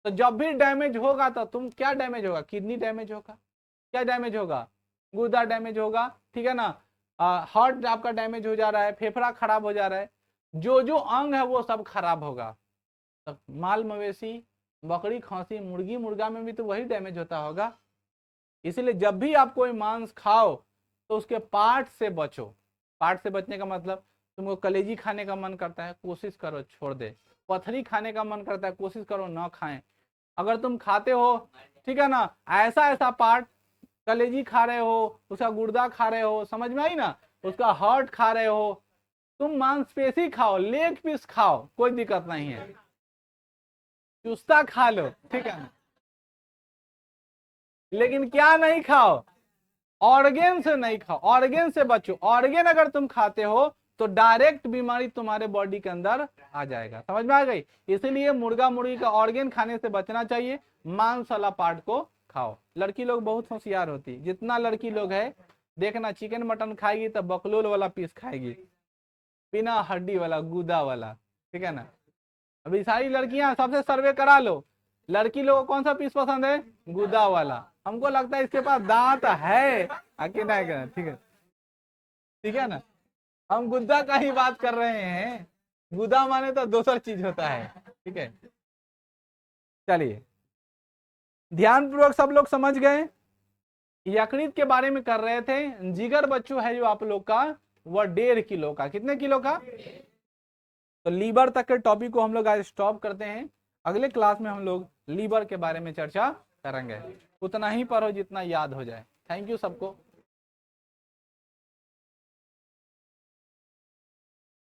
तो जब भी डैमेज होगा तो तुम क्या डैमेज होगा, किडनी डैमेज होगा, क्या डैमेज होगा, गुर्दा डैमेज होगा, ठीक है ना, हार्ट आपका डैमेज हो जा रहा है, फेफड़ा खराब हो जा रहा है, जो जो अंग है वो सब खराब होगा। तो माल मवेशी, बकरी खसी, मुर्गी मुर्गा में भी तो वही डैमेज होता होगा। इसलिए जब भी आप कोई मांस खाओ तो उसके पार्ट से बचो। पार्ट से बचने का मतलब, तुमको कलेजी खाने का मन करता है, कोशिश करो छोड़ दे। पथरी खाने का मन करता है, कोशिश करो ना खाएं। अगर तुम खाते हो, ठीक है ना, ऐसा ऐसा पार्ट, कलेजी खा रहे हो, उसका गुर्दा खा रहे हो, समझ में आई ना, उसका हार्ट खा रहे हो, तुम मांसपेशी खाओ, लेग पीस खाओ, कोई दिक्कत नहीं है, चुस्ता खा लो, ठीक है ना, लेकिन क्या नहीं खाओ, ऑर्गेन से नहीं खाओ, ऑर्गेन से बचो। ऑर्गेन अगर तुम खाते हो तो डायरेक्ट बीमारी तुम्हारे बॉडी के अंदर आ जाएगा, समझ में आ गई। इसीलिए मुर्गा मुर्गी का ऑर्गेन खाने से बचना चाहिए, मांस वाला पार्ट को खाओ। लड़की लोग बहुत होशियार होती, जितना लड़की लोग है देखना, चिकन मटन खाएगी तो बकलोल वाला पीस खाएगी, बिना हड्डी वाला, गूदा वाला, ठीक है ना। अभी सारी लड़कियां, सबसे सर्वे करा लो, लड़की लोगों को कौन सा पीस पसंद है, गुदा वाला। हमको लगता है इसके पास दांत है, आके ना, ठीक है, ठीक है ना, हम गुद्दा का ही बात कर रहे हैं, गुदा माने तो दूसरा चीज होता है, ठीक है। चलिए, ध्यान पूर्वक सब लोग समझ गए। यकृत के बारे में कर रहे थे। जिगर बच्चों है जो आप लोग का, वह 1.5 किलो का, कितने किलो का, तो लीवर तक के टॉपिक को हम लोग आज स्टॉप करते हैं। अगले क्लास में हम लोग लीवर के बारे में चर्चा करेंगे। उतना ही पढ़ो जितना याद हो जाए। थैंक यू सबको।